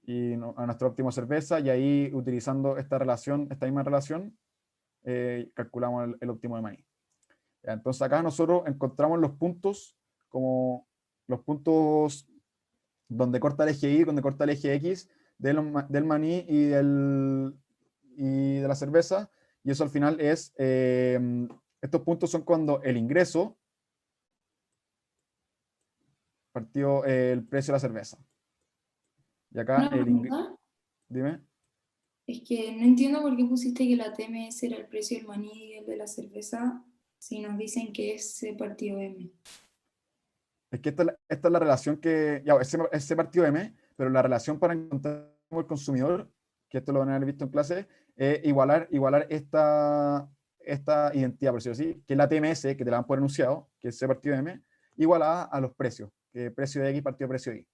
Y a nuestro óptimo cerveza y ahí utilizando esta relación, esta misma relación, calculamos el óptimo de maní. Ya, entonces acá nosotros encontramos los puntos como los puntos donde corta el eje Y, donde corta el eje X del maní y de la cerveza, y eso al final es, estos puntos son cuando el ingreso partió el precio de la cerveza. Y acá Una el ingreso... pregunta, Dime. es que no entiendo por qué pusiste que la TMS era el precio del maní y el de la cerveza, si nos dicen que es C partido M. Es que esta es la relación que... Ya, ese partido M, pero la relación para encontrar el consumidor, que esto lo van a haber visto en clase, es igualar esta identidad, por decirlo así, que es la TMS, que te la dan por enunciado, que es C partido M, igualada a los precios, que precio de X partido precio de Y.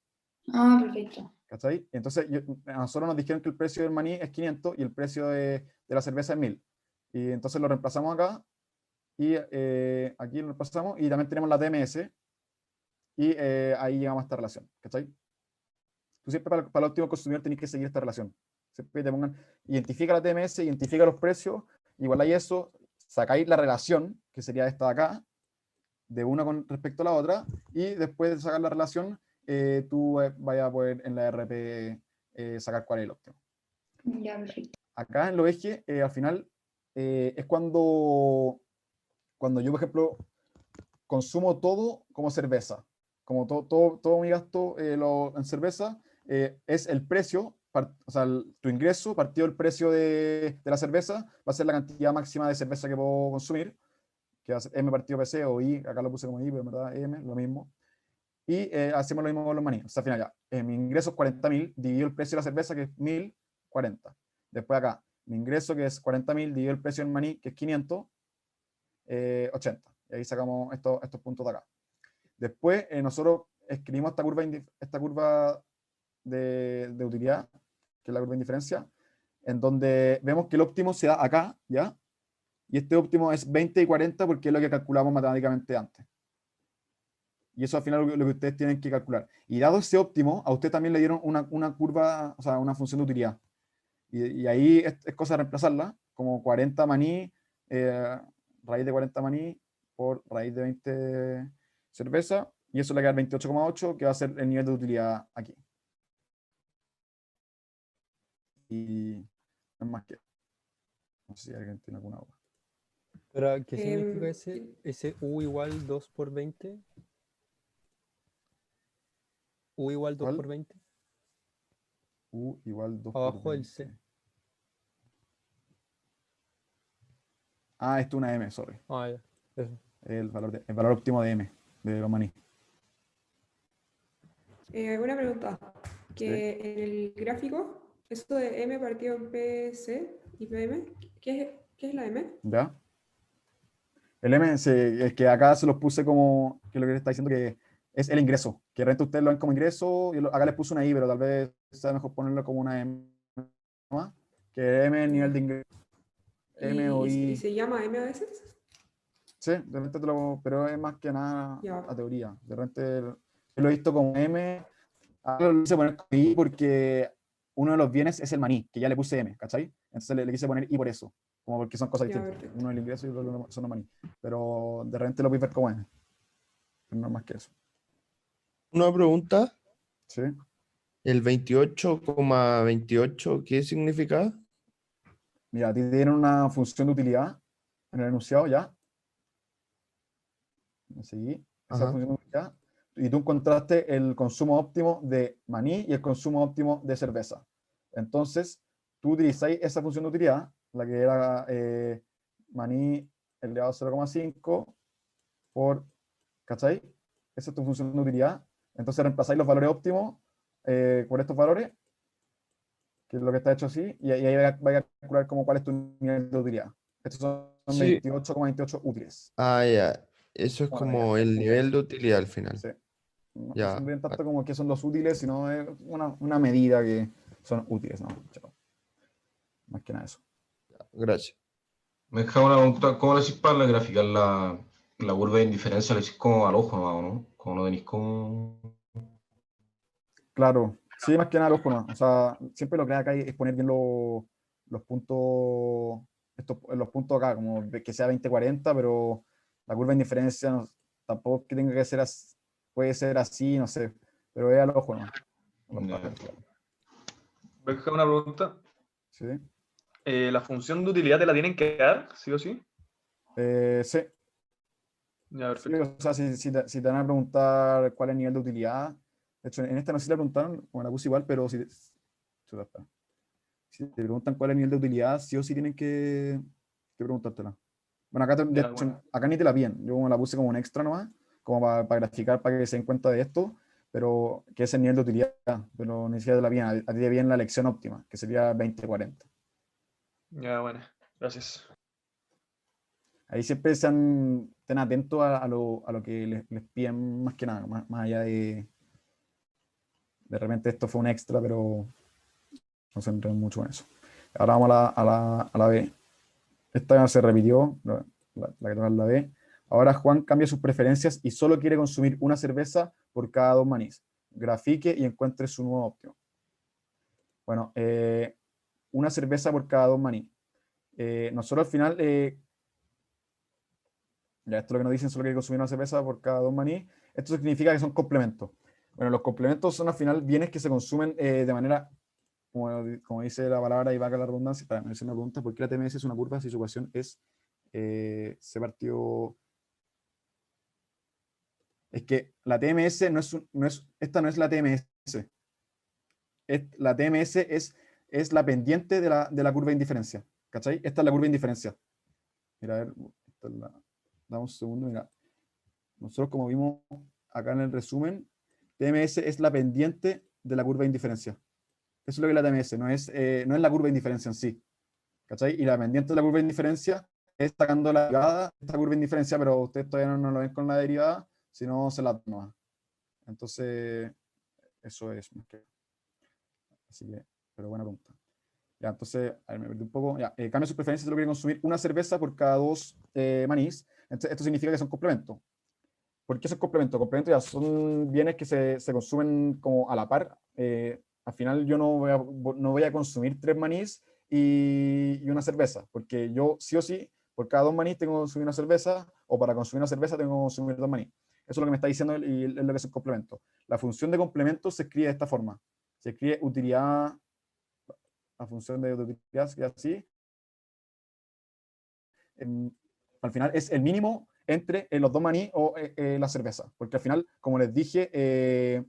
Ah, perfecto. ¿Cachai? Entonces, a nosotros nos dijeron que el precio del maní es 500 y el precio de la cerveza es 1000. Y entonces lo reemplazamos acá, y aquí lo reemplazamos, y también tenemos la TMS, y ahí llegamos a esta relación. ¿Cachai? Tú siempre para el óptimo consumidor tenés que seguir esta relación. Siempre te pongan, identifica la TMS, identifica los precios, igual hay eso, sacáis la relación, que sería esta de acá, de una con respecto a la otra, y después de sacar la relación, tú vayas a poder en la RP sacar cuál es el óptimo. Ya, perfecto. Acá en los ejes, al final, es cuando yo, por ejemplo, consumo todo como cerveza. Como todo mi gasto en cerveza es el precio, o sea, tu ingreso partido del precio de la cerveza va a ser la cantidad máxima de cerveza que puedo consumir, que va a ser M partido PC o I, acá lo puse como I, pero en verdad M, lo mismo. Y hacemos lo mismo con los maní. O sea, al final ya, mi ingreso es 40.000, dividido el precio de la cerveza, que es 1040. Después acá, mi ingreso, que es 40.000, dividido el precio del maní, que es 500, 80. Y ahí sacamos estos puntos de acá. Después nosotros escribimos esta curva de utilidad, que es la curva de indiferencia, en donde vemos que el óptimo se da acá, ¿ya? Y este óptimo es 20 y 40 porque es lo que calculamos matemáticamente antes. Y eso al final es lo que ustedes tienen que calcular. Y dado ese óptimo, a usted también le dieron una curva, o sea, una función de utilidad. Y ahí es cosa de reemplazarla, como 40 maní, raíz de 40 maní por raíz de 20 cerveza, y eso le queda 28,8, que va a ser el nivel de utilidad aquí. Y no es más que... No sé si alguien tiene alguna duda. ¿Pero qué significa ese U igual 2 por 20? U igual 2 por 20. U igual 2 abajo por 20. el C. Ah, esto es una M, sorry. Ah, ya. Eso. El valor óptimo de M, de los maní. Una pregunta. Que en el gráfico, eso de M partido en PC y PM, ¿qué es la M? ¿Ya? El M, es que acá se los puse como, que lo que le está diciendo que es el ingreso, que de repente ustedes lo ven como ingreso, y acá les puse una I, pero tal vez sea mejor ponerlo como una M, ¿no? Que M es el nivel de ingreso. M o I. ¿Y se llama M a veces? Sí, de repente pero es más que nada Ya. la teoría. De repente yo lo he visto como M, ahora lo quise poner como I porque uno de los bienes es el maní, que ya le puse M, ¿cachai? Entonces le quise poner I por eso, como porque son cosas Ya, distintas. perfecto. Uno es el ingreso y otro son los maní. Pero de repente lo puedes ver como M. Pero no es más que eso. Una pregunta. Sí. ¿El 28,28 qué significa? Mira, a ti te dieron una función de utilidad en el enunciado, ¿ya? Me seguí. Esa Ajá. función de utilidad. Y tú encontraste el consumo óptimo de maní y el consumo óptimo de cerveza. Entonces, tú utilizáis esa función de utilidad, la que era maní elevado a 0,5 por, ¿cachai? Esa es tu función de utilidad. Entonces reemplazáis los valores óptimos por estos valores, que es lo que está hecho así, y ahí va a calcular como cuál es tu nivel de utilidad. Estos son Sí. 28,28 útiles. Ah, ya. Eso es Bueno, ya. como el nivel de utilidad al final. Sí. No Ya. son bien tanto como que son los útiles, sino es una medida que son útiles, ¿no? Chao. Más que nada eso. Gracias. Me deja una pregunta, ¿cómo lo hacís para graficar la curva de indiferencia? ¿Lo hacís como al ojo nomás, no? Como no tenéis como... Claro, sí, más que nada los conos. O sea, siempre lo que hay acá es poner bien los puntos, los puntos acá, como que sea 20-40, pero la curva de indiferencia tampoco que tenga que ser así, puede ser así, no sé, pero es al ojo, ¿no? ¿Ves que una pregunta? Sí. ¿La función de utilidad te la tienen que dar, sí o sí? Sí. Ya, Sí, perfecto. o sea, si te van a preguntar cuál es el nivel de utilidad, de hecho, en esta no sé si le preguntaron, como la puse igual, pero si te preguntan cuál es el nivel de utilidad, sí o sí tienen que preguntártela. Bueno, acá, de Ya, hecho, bueno. acá ni te la piden, yo la puse como un extra nomás, como para graficar, para que se den cuenta de esto, pero que es el nivel de utilidad, pero ni siquiera te la piden, a ti te piden la elección óptima, que sería 20-40. Ya, bueno, gracias. Ahí siempre estén atentos a lo que les piden más que nada, más allá de repente esto fue un extra, pero no se entren mucho en eso. Ahora vamos a la B. Esta se repitió, la que toca es la B. Ahora Juan cambia sus preferencias y solo quiere consumir una cerveza por cada 2 manís. Grafique y encuentre su nuevo óptimo. Bueno, una cerveza por cada 2 manís. Nosotros al final, ya esto es lo que nos dicen, solo quiere consumir una cerveza por cada 2 manís. Esto significa que son complementos. Bueno, los complementos son al final bienes que se consumen de manera, como dice la palabra y valga la redundancia. Para me hacer una pregunta, ¿por qué la TMS es una curva si su ecuación es se partió? Es que la TMS esta no es la TMS. La TMS es la pendiente de la curva de indiferencia. ¿Cachai? Esta es la curva de indiferencia. Mira, a ver, dame un segundo, mira. Nosotros como vimos acá en el resumen, TMS es la pendiente de la curva de indiferencia. Eso es lo que es la TMS, no es la curva de indiferencia en sí. ¿Cachai? Y la pendiente de la curva de indiferencia es sacando la derivada de esta curva de indiferencia, pero ustedes todavía no lo ven con la derivada, sino se la toma. Entonces, eso es. Así que, pero buena pregunta. Ya, entonces, a ver, me perdí un poco. Ya, cambia sus preferencias, solo quiere consumir una cerveza por cada 2 manís. Entonces, esto significa que son complementos. ¿Por qué son complementos? Complementos ya son bienes que se consumen como a la par. Al final yo no voy a consumir 3 manís y una cerveza, porque yo sí o sí, por cada 2 manís tengo que consumir una cerveza, o para consumir una cerveza tengo que consumir 2 manís. Eso es lo que me está diciendo y es lo que es el complemento. La función de complemento se escribe de esta forma. Se escribe utilidad, la función de utilidad se escribe así. Al final es el mínimo entre los 2 maní o la cerveza, porque al final, como les dije,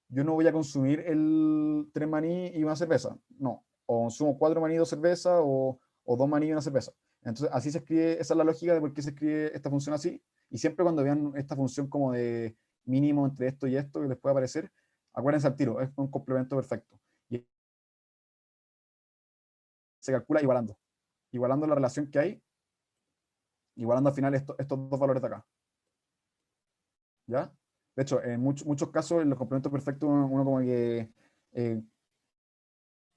yo no voy a consumir el 3 maní y una cerveza, no, o consumo 4 maní y 2 cervezas, o 2 maní y una cerveza. Entonces, así se escribe, esa es la lógica de por qué se escribe esta función así, y siempre cuando vean esta función como de mínimo entre esto y esto que les puede aparecer, acuérdense al tiro, es un complemento perfecto. Y se calcula igualando la relación que hay, igualando al final estos 2 valores de acá. ¿Ya? De hecho, en muchos casos, en los complementos perfectos, uno como que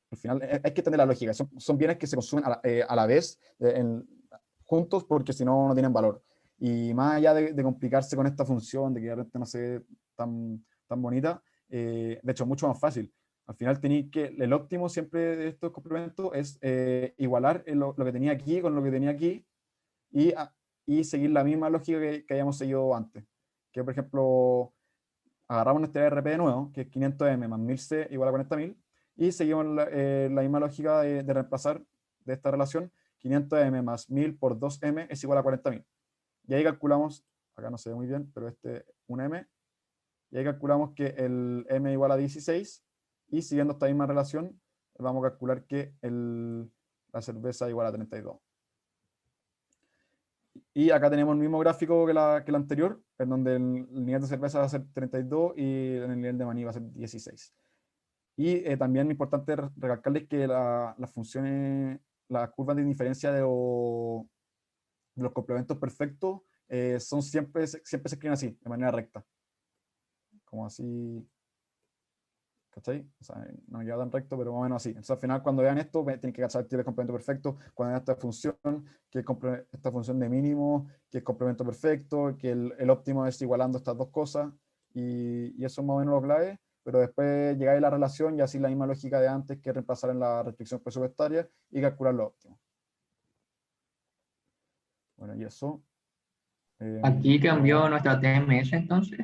al final hay que entender la lógica. Son bienes que se consumen a la vez, juntos, porque si no, no tienen valor. Y más allá de complicarse con esta función, de que de repente no se ve tan bonita, de hecho, es mucho más fácil. Al final tenéis que, el óptimo siempre de estos complementos es igualar lo que tenía aquí con lo que tenía aquí, y seguir la misma lógica que hayamos seguido antes. Que, por ejemplo, agarramos nuestra RP de nuevo, que es 500M más 1000C igual a 40.000, y seguimos la misma lógica de reemplazar de esta relación, 500m más 1000 por 2m es igual a 40.000. Y ahí calculamos, acá no se ve muy bien, pero un m, y ahí calculamos que el m igual a 16, y siguiendo esta misma relación, vamos a calcular que la cerveza igual a 32. Y acá tenemos el mismo gráfico que el anterior, en donde el nivel de cerveza va a ser 32 y el nivel de maní va a ser 16. Y también es importante recalcarles que las funciones, las curvas de indiferencia de los complementos perfectos siempre se escriben así, de manera recta. Como así, ¿cachai? O sea, no queda tan recto, pero más o menos así. Entonces al final cuando vean esto, tienen que cachar el tipo de complemento perfecto, cuando vean esta función, que es esta función de mínimo, que es complemento perfecto, que el óptimo es igualando estas dos cosas, y eso es más o menos lo clave, pero después llegáis a la relación y así la misma lógica de antes, que reemplazar en la restricción presupuestaria y calcular lo óptimo. Bueno, y eso. Aquí cambió nuestra TMS entonces.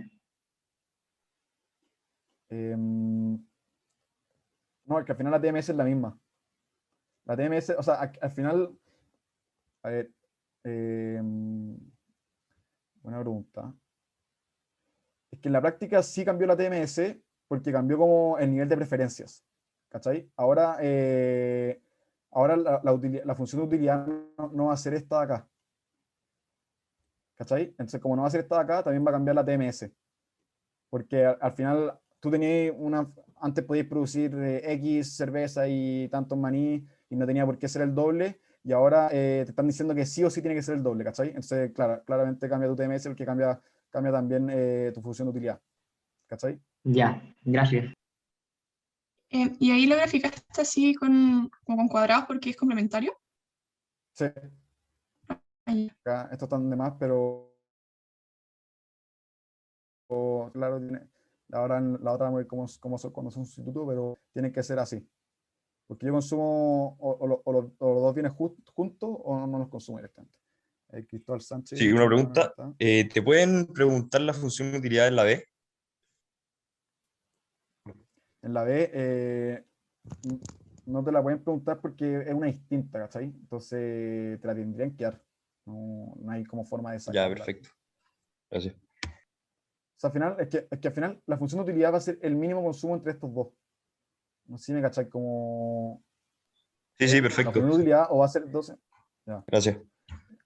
No, es que al final la TMS es la misma. La TMS, o sea, al final, a ver, buena pregunta. Es que en la práctica sí cambió la TMS porque cambió como el nivel de preferencias, ¿cachai? Ahora, la función de utilidad no va a ser esta de acá, ¿cachai? Entonces, como no va a ser esta de acá, también va a cambiar la TMS. Porque al final tú tenías antes podías producir X cerveza y tantos maní y no tenía por qué ser el doble, y ahora te están diciendo que sí o sí tiene que ser el doble, ¿cachai? Entonces, claramente cambia tu TMS, porque cambia también tu función de utilidad, ¿cachai? Ya, gracias. ¿Y ahí lo graficaste así como con cuadrados porque es complementario? Sí. Acá, estos están de más, pero claro, ahora la otra vamos a ver cómo son cuando son sustitutos, pero tienen que ser así. Porque yo consumo o los dos vienen juntos o no los consumo directamente. Cristóbal Sánchez. Sí, una pregunta. ¿Te pueden preguntar la función de utilidad en la B? En la B no te la pueden preguntar porque es una distinta, ¿cachai? Entonces te la tendrían que dar. No hay como forma de sacarla. Ya, perfecto. Gracias. O sea, al final, es que al final la función de utilidad va a ser el mínimo consumo entre estos dos. No sé si me cachai como... Sí, perfecto. La función de utilidad o va a ser 12. Ya. Gracias.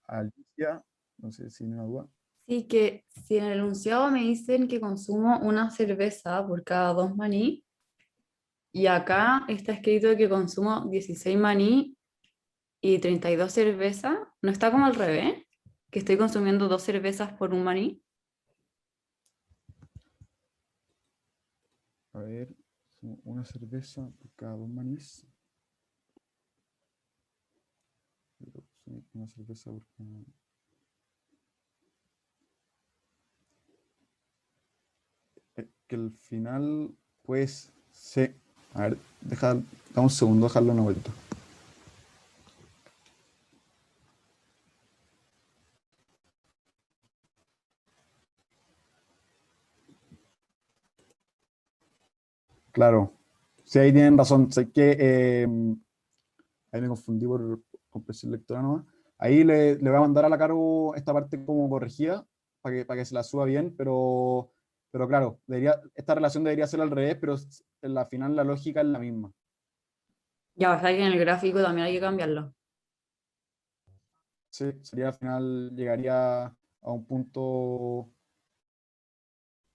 Alicia, no sé si me da duda. Sí, que si en el enunciado me dicen que consumo una cerveza por cada 2 maní, y acá está escrito que consumo 16 maní y 32 cervezas, ¿no está como al revés? Que estoy consumiendo 2 cervezas por un maní. A ver, una cerveza por cada 2 manís. Una cerveza por cada... Que al final, pues, sí. A ver, dame un segundo, dejarlo una vuelta. Claro. Sí, ahí tienen razón. Sé que ahí me confundí por compresión lectora nomás. Ahí le voy a mandar a la Caro esta parte como corregida para que se la suba bien, pero claro, esta relación debería ser al revés, pero en la final la lógica es la misma. Ya, o sea que en el gráfico también hay que cambiarlo. Sí, sería al final, llegaría a un punto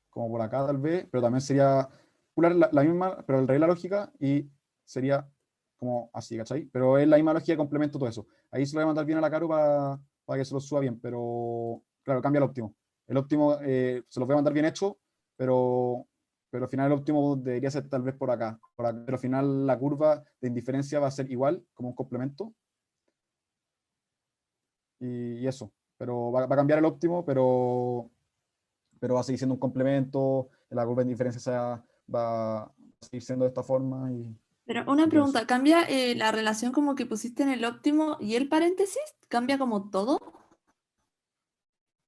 como por acá tal vez, pero también sería la misma, pero al revés la lógica, y sería como así, ¿cachai? Pero es la misma lógica de complemento todo eso. Ahí se lo voy a mandar bien a la Caro para que se lo suba bien, pero claro, cambia el óptimo. El óptimo se lo voy a mandar bien hecho, pero al final el óptimo debería ser tal vez por acá, pero al final la curva de indiferencia va a ser igual, como un complemento. Y eso, pero va a cambiar el óptimo, pero va a seguir siendo un complemento, la curva de indiferencia va a seguir siendo de esta forma. Pero una pregunta, ¿cambia la relación como que pusiste en el óptimo y el paréntesis? ¿Cambia como todo?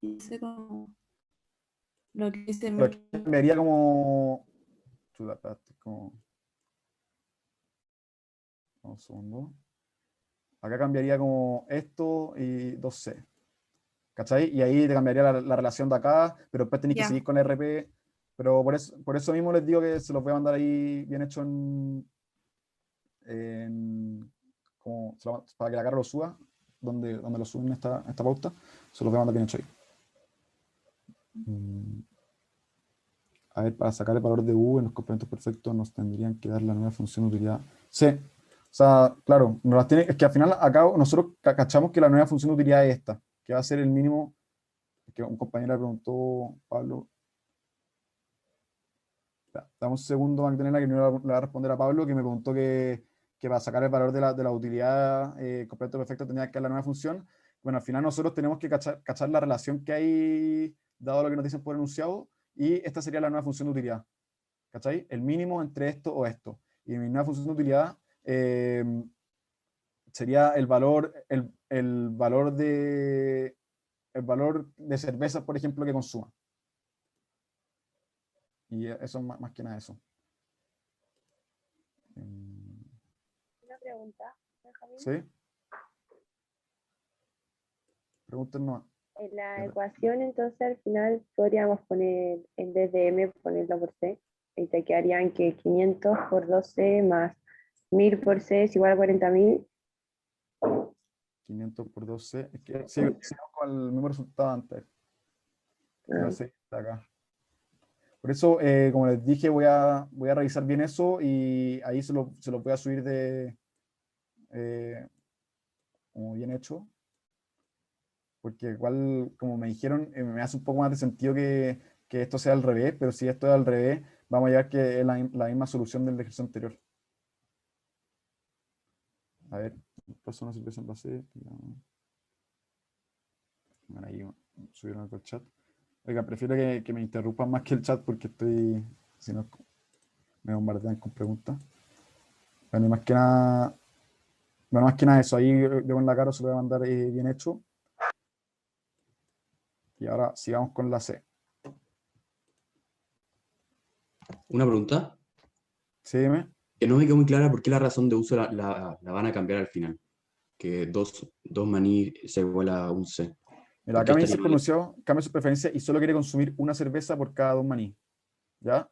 Dice como... Lo que dice... Me haría como... como... Un segundo. Acá cambiaría como esto y 2C. ¿Cachai? Y ahí te cambiaría la relación de acá, pero después tenéis que Ya. seguir con RP. Pero por eso mismo les digo que se los voy a mandar ahí bien hecho para que la cara lo suba, donde lo suben esta pauta, se los voy a mandar bien hecho ahí. A ver, para sacar el valor de U en los complementos perfectos nos tendrían que dar la nueva función de utilidad. Sí, o sea, claro, es que al final acá nosotros cachamos que la nueva función de utilidad es esta, que va a ser el mínimo, que un compañero le preguntó, Pablo. Dame un segundo, Magdalena, que no le voy a responder a Pablo, que me preguntó que para sacar el valor de la utilidad completo perfecto tenía que dar la nueva función. Bueno, al final nosotros tenemos que cachar la relación que hay, dado lo que nos dicen por enunciado, y esta sería la nueva función de utilidad. ¿Cachai? El mínimo entre esto o esto. Y mi nueva función de utilidad sería el valor de cervezas, por ejemplo, que consuma. Y eso es más que nada eso. Una pregunta, Benjamín. ¿Sí? Pregúntenos. En la ecuación, entonces, al final podríamos poner, en vez de M, ponerlo por C. Y te quedarían que 500 por 12 más 1000 por C es igual a 40.000. 500 por 12. Es que sí, con el mismo resultado antes. No sé, está acá. Por eso, como les dije, voy a revisar bien eso y ahí se lo voy a subir como bien hecho. Porque igual, como me dijeron, me hace un poco más de sentido que esto sea al revés, pero si esto es al revés, vamos a llegar que es la misma solución del ejercicio anterior. A ver, paso una cerveza en base. Bueno, ahí subieron al chat. Oiga, prefiero que me interrumpan más que el chat porque si no, me bombardean con preguntas. Bueno, y más que nada eso, ahí yo en la cara se lo voy a mandar bien hecho. Y ahora sigamos con la C. Una pregunta. Sí, dime. Que no me quedó muy clara por qué la razón de uso la van a cambiar al final. Que dos maní se igual a un C. Mira, acá me dice pronunciado, cambia su preferencia y solo quiere consumir una cerveza por cada 2 maní. ¿Ya?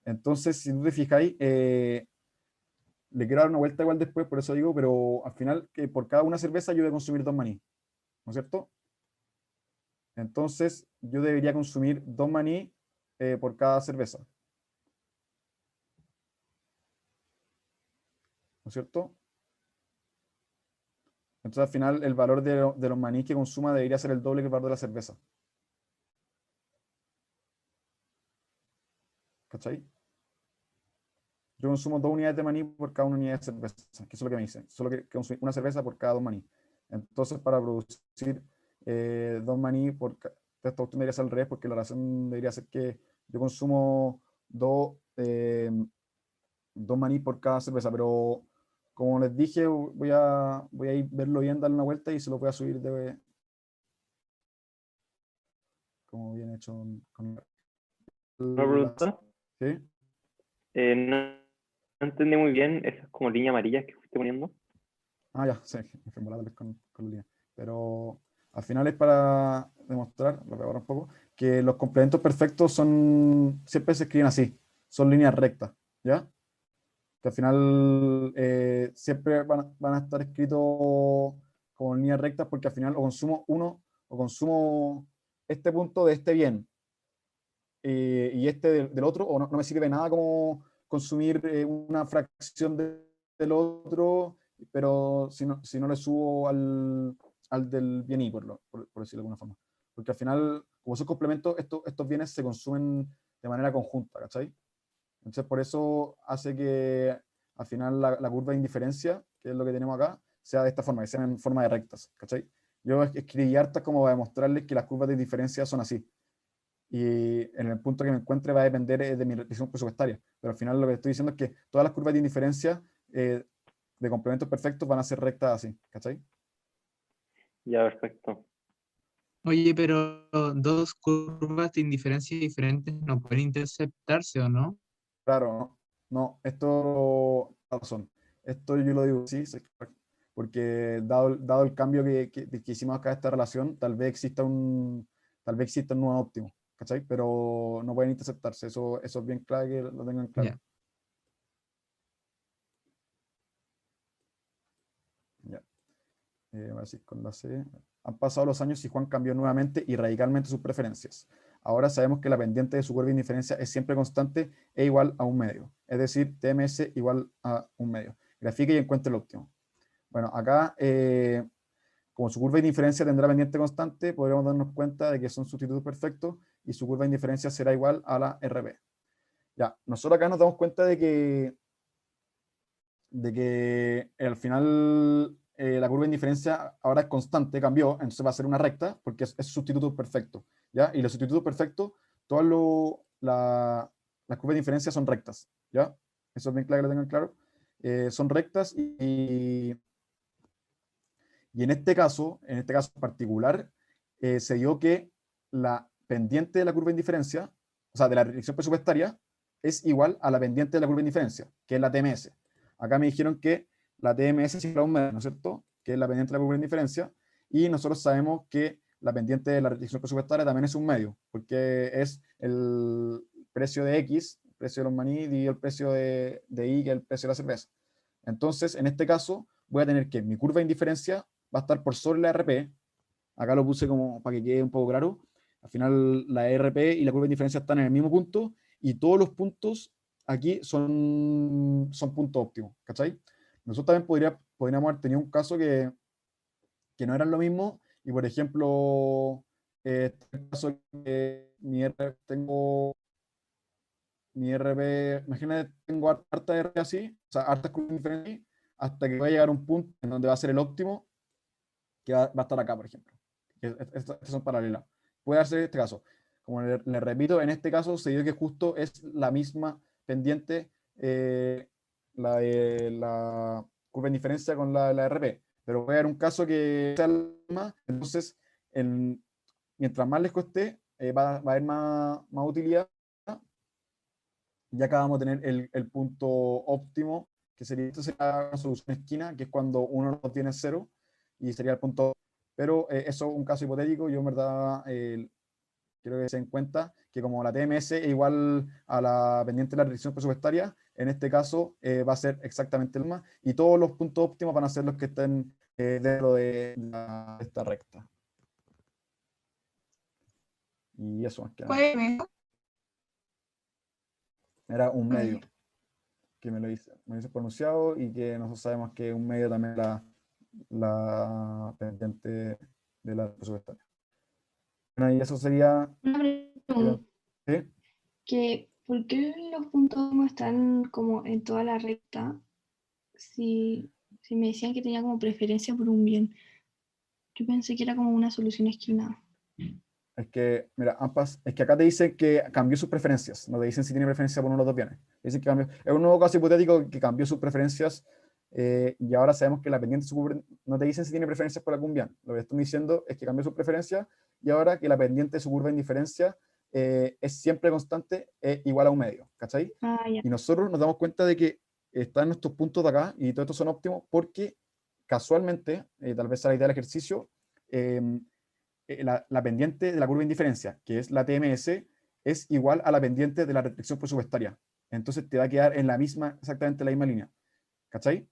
Entonces, si tú te fijáis, le quiero dar una vuelta igual después, por eso digo, pero al final, que por cada una cerveza yo voy a consumir 2 maní. ¿No es cierto? Entonces, yo debería consumir 2 maní por cada cerveza. ¿No es cierto? Entonces, al final, el valor de los maní que consuma debería ser el doble que el valor de la cerveza. ¿Cachai? Yo consumo 2 unidades de maní por cada 1 unidad de cerveza, que eso es lo que me dice. Solo que consumir una cerveza por cada 2 maní. Entonces, para producir 2 maní esta cuestión debería ser al revés, porque la razón debería ser que yo consumo 2 maní por cada cerveza, pero como les dije, voy a ir verlo bien, darle una vuelta y se lo voy a subir como bien hecho con ¿Una pregunta? ¿Sí? No entendí muy bien esas como líneas amarillas que fuiste poniendo. Ah, ya, sí, me fui volando con la línea. Pero al final es para demostrar, lo voy a borrar un poco, que los complementos perfectos siempre se escriben así, son líneas rectas, ¿ya? Que al final siempre van a estar escritos como líneas rectas porque al final o consumo uno o consumo este punto de este bien y este del otro, o no me sirve nada como consumir una fracción del otro, pero si no le subo al del bien y, por decirlo de alguna forma. Porque al final, como son complementos, estos bienes se consumen de manera conjunta, ¿cachai? Entonces, por eso hace que al final la curva de indiferencia, que es lo que tenemos acá, sea de esta forma, que sea en forma de rectas, ¿cachai? Yo escribí hartas como para demostrarles que las curvas de diferencia son así. Y en el punto que me encuentre va a depender de mi decisión presupuestaria. Pero al final lo que estoy diciendo es que todas las curvas de indiferencia de complementos perfectos van a ser rectas así, ¿cachai? Ya, perfecto. Oye, pero dos curvas de indiferencia diferentes no pueden interceptarse, ¿o no? Claro, no, esto, razón. Esto yo lo digo, sí, porque dado el cambio que hicimos acá de esta relación, tal vez exista un nuevo óptimo, ¿cachai? Pero no pueden interceptarse, eso es bien clave que lo tengan claro. Ya. Ya. Ahora sí, con la C. Han pasado los años y Juan cambió nuevamente y radicalmente sus preferencias. Ahora sabemos que la pendiente de su curva de indiferencia es siempre constante e igual a un medio. Es decir, TMS igual a un medio. Grafique y encuentre el óptimo. Bueno, acá, como su curva de indiferencia tendrá pendiente constante, podremos darnos cuenta de que son sustitutos perfectos y su curva de indiferencia será igual a la RP. Ya, nosotros acá nos damos cuenta de que al final la curva de indiferencia ahora es constante, cambió, entonces va a ser una recta, porque es sustituto perfecto, ¿ya? Y los sustitutos perfectos, todas las curvas de indiferencia son rectas, ¿ya? Eso es bien claro que lo tengan claro. Son rectas y en este caso en particular, se dio que la pendiente de la curva de indiferencia, o sea, de la restricción presupuestaria, es igual a la pendiente de la curva de indiferencia, que es la TMS. Acá me dijeron que la TMS es igual a un medio, ¿no es cierto? Que es la pendiente de la curva de indiferencia, y nosotros sabemos que la pendiente de la restricción presupuestaria también es un medio, porque es el precio de X, el precio de los maní, dividido el precio de Y, que es el precio de la cerveza. Entonces, en este caso, voy a tener que mi curva de indiferencia va a estar por sobre la RP. Acá lo puse como para que quede un poco claro. Al final, la RP y la curva de indiferencia están en el mismo punto, y todos los puntos aquí son puntos óptimos, ¿cachai? Nosotros también podríamos haber tenido un caso que no eran lo mismo, y por ejemplo, este caso que tengo mi RP, imagínate, tengo harta RP así, o sea, hartas curvas diferentes, hasta que va a llegar un punto en donde va a ser el óptimo, que va a estar acá, por ejemplo. Estas son paralelas. Puede darse este caso. Como le repito, en este caso se dio que justo es la misma pendiente, la de la curva de indiferencia con la RP. Pero puede haber un caso que sea la misma, entonces mientras más lejos esté, va a haber más utilidad. Ya acá vamos a tener el punto óptimo, que sería una solución esquina, que es cuando uno no tiene cero, y sería el punto. Pero eso es un caso hipotético. Yo en verdad quiero que se den cuenta que como la TMS es igual a la pendiente de la restricción presupuestaria, en este caso va a ser exactamente el mismo, y todos los puntos óptimos van a ser los que estén dentro de esta recta. Y eso más que nada. ¿Cuál es el medio? Era un medio, que me lo hice pronunciado, y que nosotros sabemos que un medio también la pendiente de la presupuestaria. Bueno, y eso sería... Una pregunta. ¿Sí? ¿Por qué los puntos no están como en toda la recta? Si me decían que tenía como preferencia por un bien. Yo pensé que era como una solución esquina. Es que, mira, es que acá te dicen que cambió sus preferencias, no te dicen si tiene preferencia por uno de los dos bienes. Dicen que cambió. Es un nuevo caso hipotético que cambió sus preferencias, y ahora sabemos que la pendiente no te dicen si tiene preferencias por algún bien. Lo que están diciendo es que cambió sus preferencias, y ahora que la pendiente de su curva de indiferencia es siempre constante, igual a un medio, ¿cachai? Ya. Y nosotros nos damos cuenta de que están nuestros puntos de acá, y todos estos son óptimos, porque casualmente, tal vez a la idea del ejercicio, la pendiente de la curva de indiferencia, que es la TMS, es igual a la pendiente de la restricción presupuestaria. Entonces te va a quedar en exactamente la misma línea. ¿Cachai?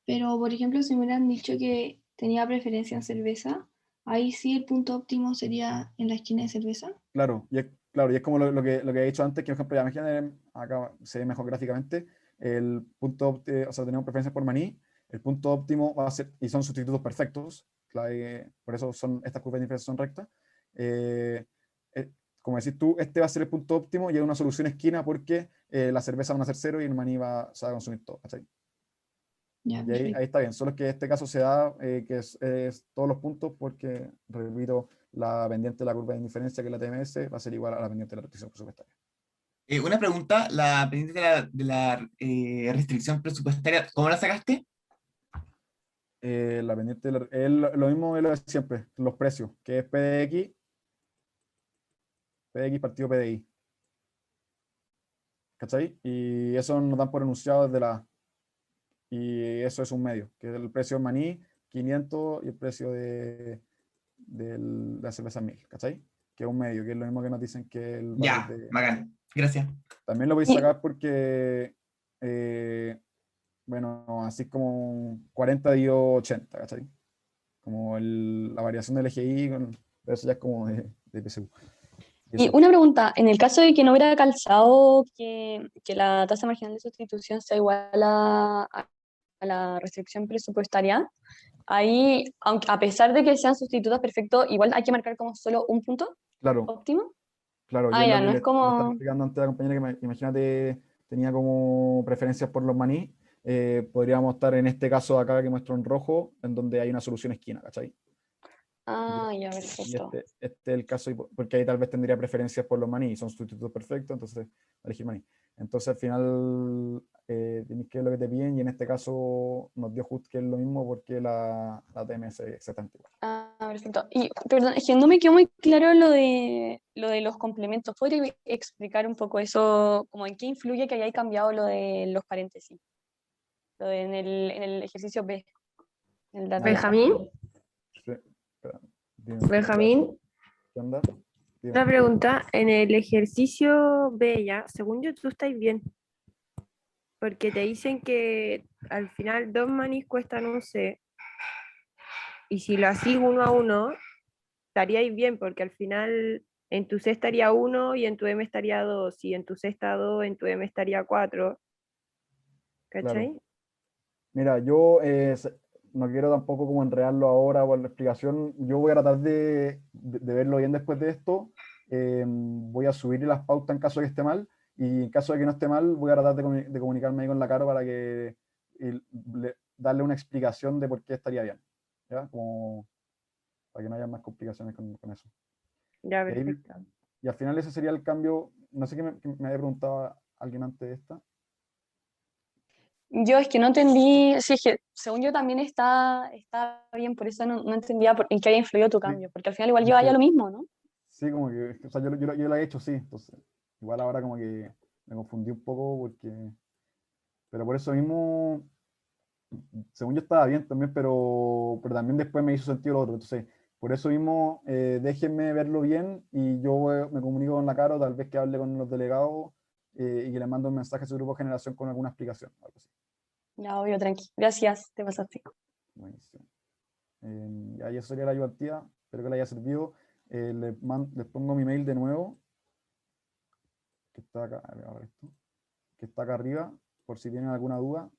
Pero, por ejemplo, si me hubieran dicho que tenía preferencia en cerveza, ahí sí el punto óptimo sería en la esquina de cerveza. Claro, y es como lo que he dicho antes, que por ejemplo, ya imagínate, acá se ve mejor gráficamente, el punto óptimo, o sea, tenemos preferencias por maní, el punto óptimo va a ser, y son sustitutos perfectos, por eso estas curvas de diferencia son rectas. Como decís tú, este va a ser el punto óptimo, y es una solución esquina porque la cerveza va a ser cero y el maní se va a consumir todo, ¿cachai? Ya, y ahí está bien, solo que este caso se da que es todos los puntos, porque, repito, la pendiente de la curva de indiferencia, que es la TMS, va a ser igual a la pendiente de la restricción presupuestaria. Una pregunta, la pendiente de la restricción presupuestaria, ¿cómo la sacaste? La pendiente es lo mismo de lo de siempre, los precios, que es PDX partido PDI. ¿Cachai? Y eso nos dan por enunciado desde y eso es un medio, que es el precio del maní 500 y el precio de la cerveza 1000, ¿cachai? Que es un medio, que es lo mismo que nos dicen que el Ya, valor de... bacán. Gracias. También lo voy a sacar porque, bueno, así como 40 dio 80, ¿cachai? Como la variación del EGI, pero eso ya es como de PSU. Y una pregunta, en el caso de que no hubiera calzado que la tasa marginal de sustitución sea igual a la restricción presupuestaria, ahí, aunque, a pesar de que sean sustitutos perfectos, igual hay que marcar como solo un punto Claro, óptimo. claro, y Ah, es lo ya, que no es le estaba como... explicando antes a la compañera que imagínate, tenía como preferencias por los maní, podríamos estar en este caso de acá que muestro en rojo, en donde hay una solución esquina, ¿cachai? Ah, ya, Y perfecto. este es el caso, porque ahí tal vez tendría preferencias por los maní, y son sustitutos perfectos, entonces elegir maní. Entonces al final tienes que ver lo que te piden, y en este caso nos dio justo que es lo mismo porque la TMS es exactamente igual. Ah, perfecto. Y, perdón, es que no me quedó muy claro lo de los complementos. ¿Podría explicar un poco eso, como en qué influye que hayáis cambiado lo de los paréntesis? Lo de en el ejercicio B. En el dato. Benjamín, Sí, espera, dime, Benjamín, ¿qué onda? Dime. una pregunta. En el ejercicio B, ya, según yo, tú estás bien. Porque te dicen que al final 2 manís cuestan un C. Y si lo hacís 1 a 1, estaríais bien, porque al final en tu C estaría 1 y en tu M estaría 2. Y en tu C está 2, en tu M estaría 4. Claro. ¿Cachai? Mira, yo no quiero tampoco como enredarlo ahora por la explicación. Yo voy a tratar de verlo bien después de esto. Voy a subir las pautas en caso de que esté mal. Y en caso de que no esté mal, voy a tratar de comunicarme ahí con la Caro para que darle una explicación de por qué estaría bien. ¿Ya? Como para que no haya más complicaciones con eso. Ya, Y, ahí- perfecto. y al final ese sería el cambio. No sé qué me había preguntado alguien antes de esta. Yo es que no entendí, sí, es que según yo también está bien, por eso no entendía en qué había influido tu cambio, porque al final igual Es lleva ya que- lo mismo, ¿no? Sí, como que, o sea, yo lo he hecho, sí, entonces, igual ahora como que me confundí un poco pero por eso mismo, según yo estaba bien también, pero también después me hizo sentido lo otro, entonces, por eso mismo, déjenme verlo bien y yo me comunico con la Caro, tal vez que hable con los delegados y que le mando un mensaje a su grupo de generación con alguna explicación, algo así. Ya, obvio, tranqui. Gracias, te pasaste. Buenísimo. Ya eso sería la ayudantía, espero que le haya servido. Les pongo mi mail de nuevo, que está acá, a ver esto, que está acá arriba, por si tienen alguna duda.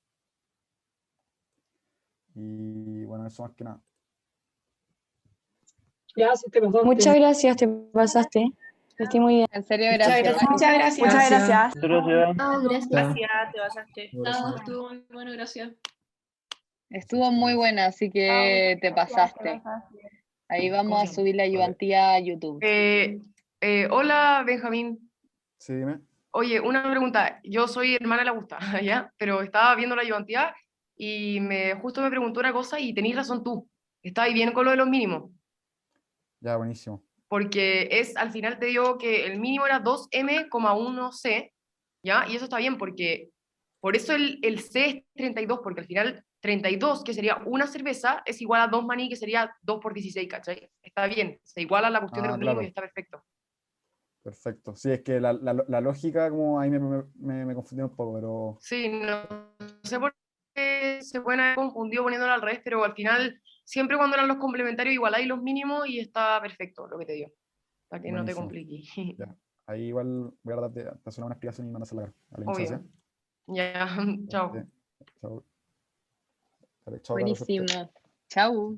Y bueno, eso más que nada. Gracias, te pasaste. Muchas gracias, te pasaste. Estoy muy bien. En serio, Muchas gracias. gracias. Muchas gracias. Muchas gracias. Gracias. Gracias, te pasaste. Estuvo muy bueno, gracias. Estuvo muy buena, así que te pasaste. Ahí vamos a subir la ayudantía a YouTube. Hola, Benjamín. Sí, dime. Oye, una pregunta. Yo soy hermana de la Gusta, ¿ya? Pero estaba viendo la ayudantía y justo me preguntó una cosa y tenés razón tú. Estabas bien con lo de los mínimos. Ya, buenísimo. Porque al final te digo que el mínimo era 2M,1C, ¿ya? Y eso está bien porque, por eso el C es 32, porque al final 32, que sería una cerveza, es igual a 2 maní, que sería 2 por 16, ¿cachai? Está bien, se iguala la cuestión de Ah, los mínimos claro. y está perfecto. Perfecto. Sí, es que la lógica, como ahí me confundí un poco, pero Sí, no sé por qué se pueden haber confundido poniéndolo al revés, pero al final, siempre cuando eran los complementarios, igualáis los mínimos y está perfecto lo que te dio, para que no te buenísimo. compliques. Ya. Ahí igual voy a tratar de hacer una explicación y mandársela a la hinchada, Obvio. Ya, chao. Chao. Vale, chao, Carlos. Buenísimo. Chau.